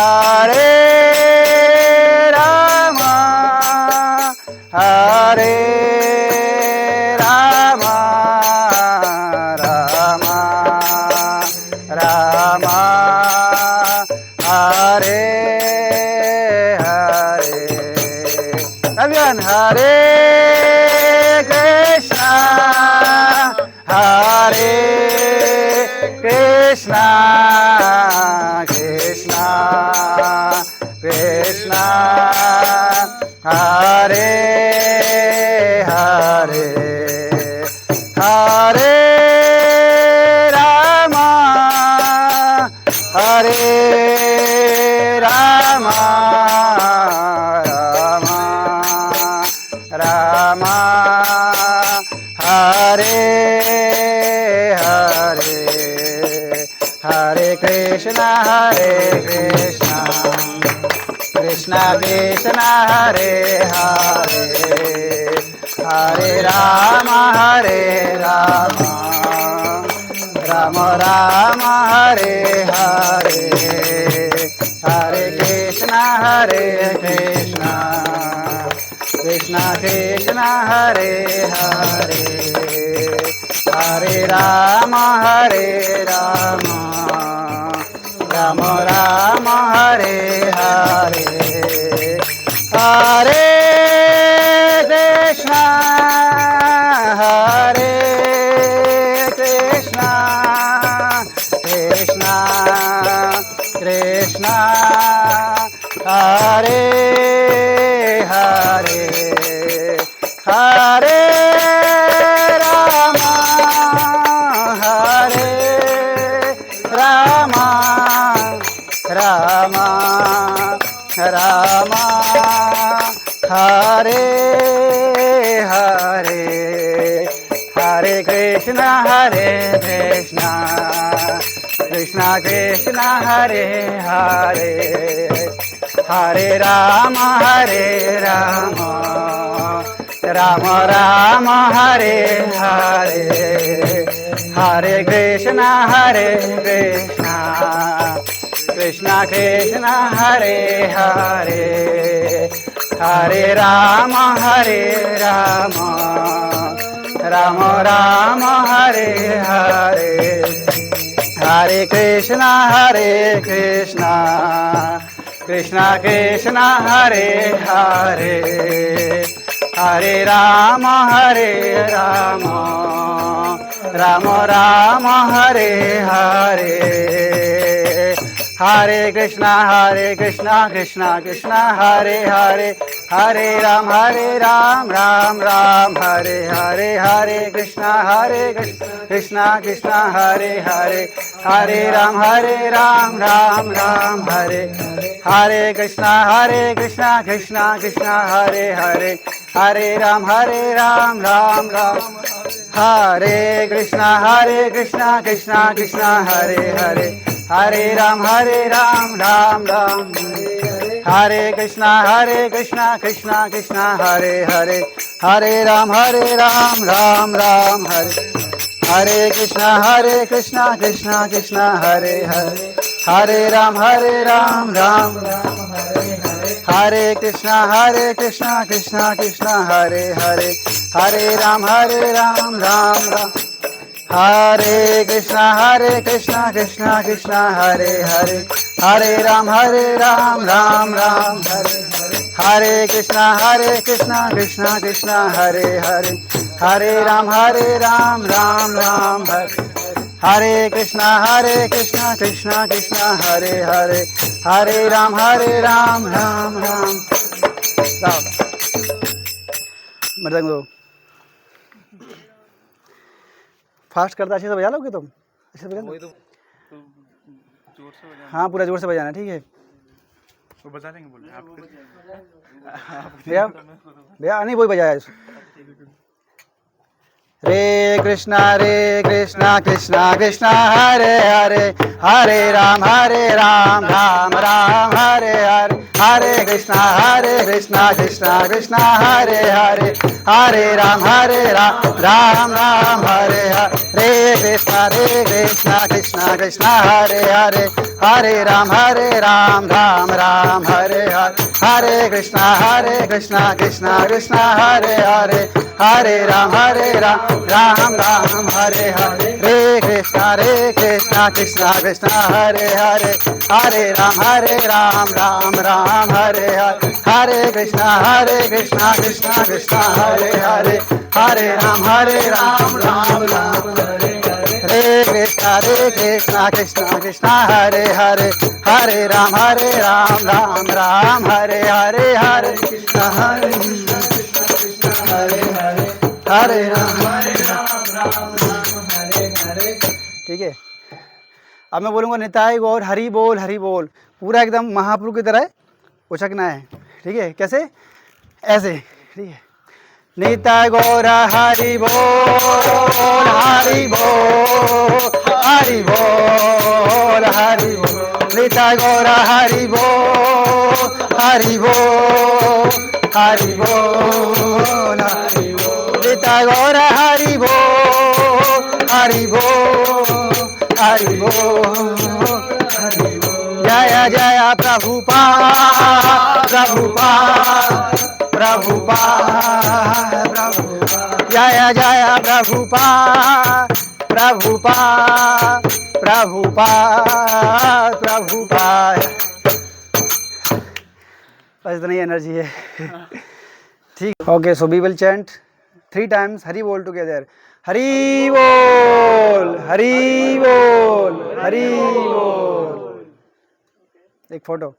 Speaker 1: हरे राम राम राम हरे हरे, everyone, हरे Krishna
Speaker 2: Hare Rama, Hare Rama, Rama Rama, Hare Hare, Hare Krishna, Krishna Krishna, Hare Hare, Hare Rama, Rama Rama, Hare Hare, Hare Krishna, Krishna Krishna, Hare Hare, Hare Rama, Rama Rama, Hare Hare, Hare Krishna, Krishna Krishna, Hare Hare, Hare Rama, Rama Rama, Hare Hare, Hare Krishna, Krishna Krishna, Hare Hare, Hare Rama, Rama Rama, Hare Hare, Hare Krishna, Krishna Krishna, Hare Hare, Hare Rama, Rama Rama, Hare Hare, Hare Krishna, Krishna Krishna, Hare Hare, Hare Rama, Rama Rama, Hare Hare, Hare Krishna, Krishna Krishna, Hare Hare, Hare Ram, Ram Ram, Hare Hare, Hare Krishna, Krishna Krishna, Hare Hare, Hare Ram, Ram Ram, Hare Hare Krishna, Krishna Krishna, Hare Hare, Hare Ram, Ram Ram, Hare Krishna, Krishna Krishna, Hare Hare, Hare Ram, Ram Ram, Hare Krishna, Krishna Krishna, Hare Hare, Hare Ram, Ram Ram, Hare Krishna, Krishna Krishna, Hare Hare, Hare Ram, Ram Hare Krishna, Krishna Krishna, Hare Hare, Hare Ram, Ram Hare Krishna, Krishna Krishna, Hare Hare, Hare Ram, Ram Hare, Hare Krishna, Krishna Krishna, Hare Hare, Hare Ram, Ram Hare, Hare Krishna, Krishna Krishna, Hare Hare, Hare Ram, Ram मृदंग दो fast करता अच्छे से बजा लोगे तुम? अच्छे से बजा लो। हाँ पूरा जोर से बजाना, ठीक है?
Speaker 3: वो बजा लेंगे बोले आप
Speaker 2: भैया भैया नहीं वही बजाया इसको। Hare Krishna, Krishna Krishna, Hare Hare, Hare Ram, Ram Ram, Hare Hare, Hare Krishna, Krishna Krishna, Hare Hare, Hare Ram, Ram Ram, Hare Hare, Hare Krishna, Krishna Hare Hare, Hare Ram, Ram Ram, Hare Hare, Hare Krishna, Krishna Hare Hare, Hare Ram, Ram Ram, Hare Hare, Hare Krishna, Krishna Hare Hare, Hare Ram, Ram Ram, Hare Hare, Hare Krishna, Krishna Hare Hare, Hare Ram, Ram Ram, Hare Krishna, Krishna Hare Hare, Hare Ram, Ram Hare Hare, Hare Krishna, Krishna Hare Hare, Hare Ram, Ram Ram Hare Hare.
Speaker 1: ठीक है, अब मैं बोलूँगा निताई गौर हरि बोल, पूरा एकदम महाप्रभु की तरह उछकना है। ठीक है, कैसे? ऐसे। ठीक है, निताई गौर हरि बोल, हरि बोल, हरि बोल, हरि बोल, निताई गौर हरि बोल, हरि बोल, हरि बोल, हरि बोल, निताई गौर हरि बोल, हरि बोल, हरि बोल, हरि बोल। जय जय प्रभुपाद, प्रभुपाद, प्रभुपाद, प्रभुपाद, जय जय प्रभुपाद, प्रभुपाद, प्रभुपाद, प्रभुपाद। बस इतनी एनर्जी है। ठीक, okay, so we will chant 3 times Hari बोल टुगेदर। हरि बोल, हरि बोल, हरि बोल। एक फोटो।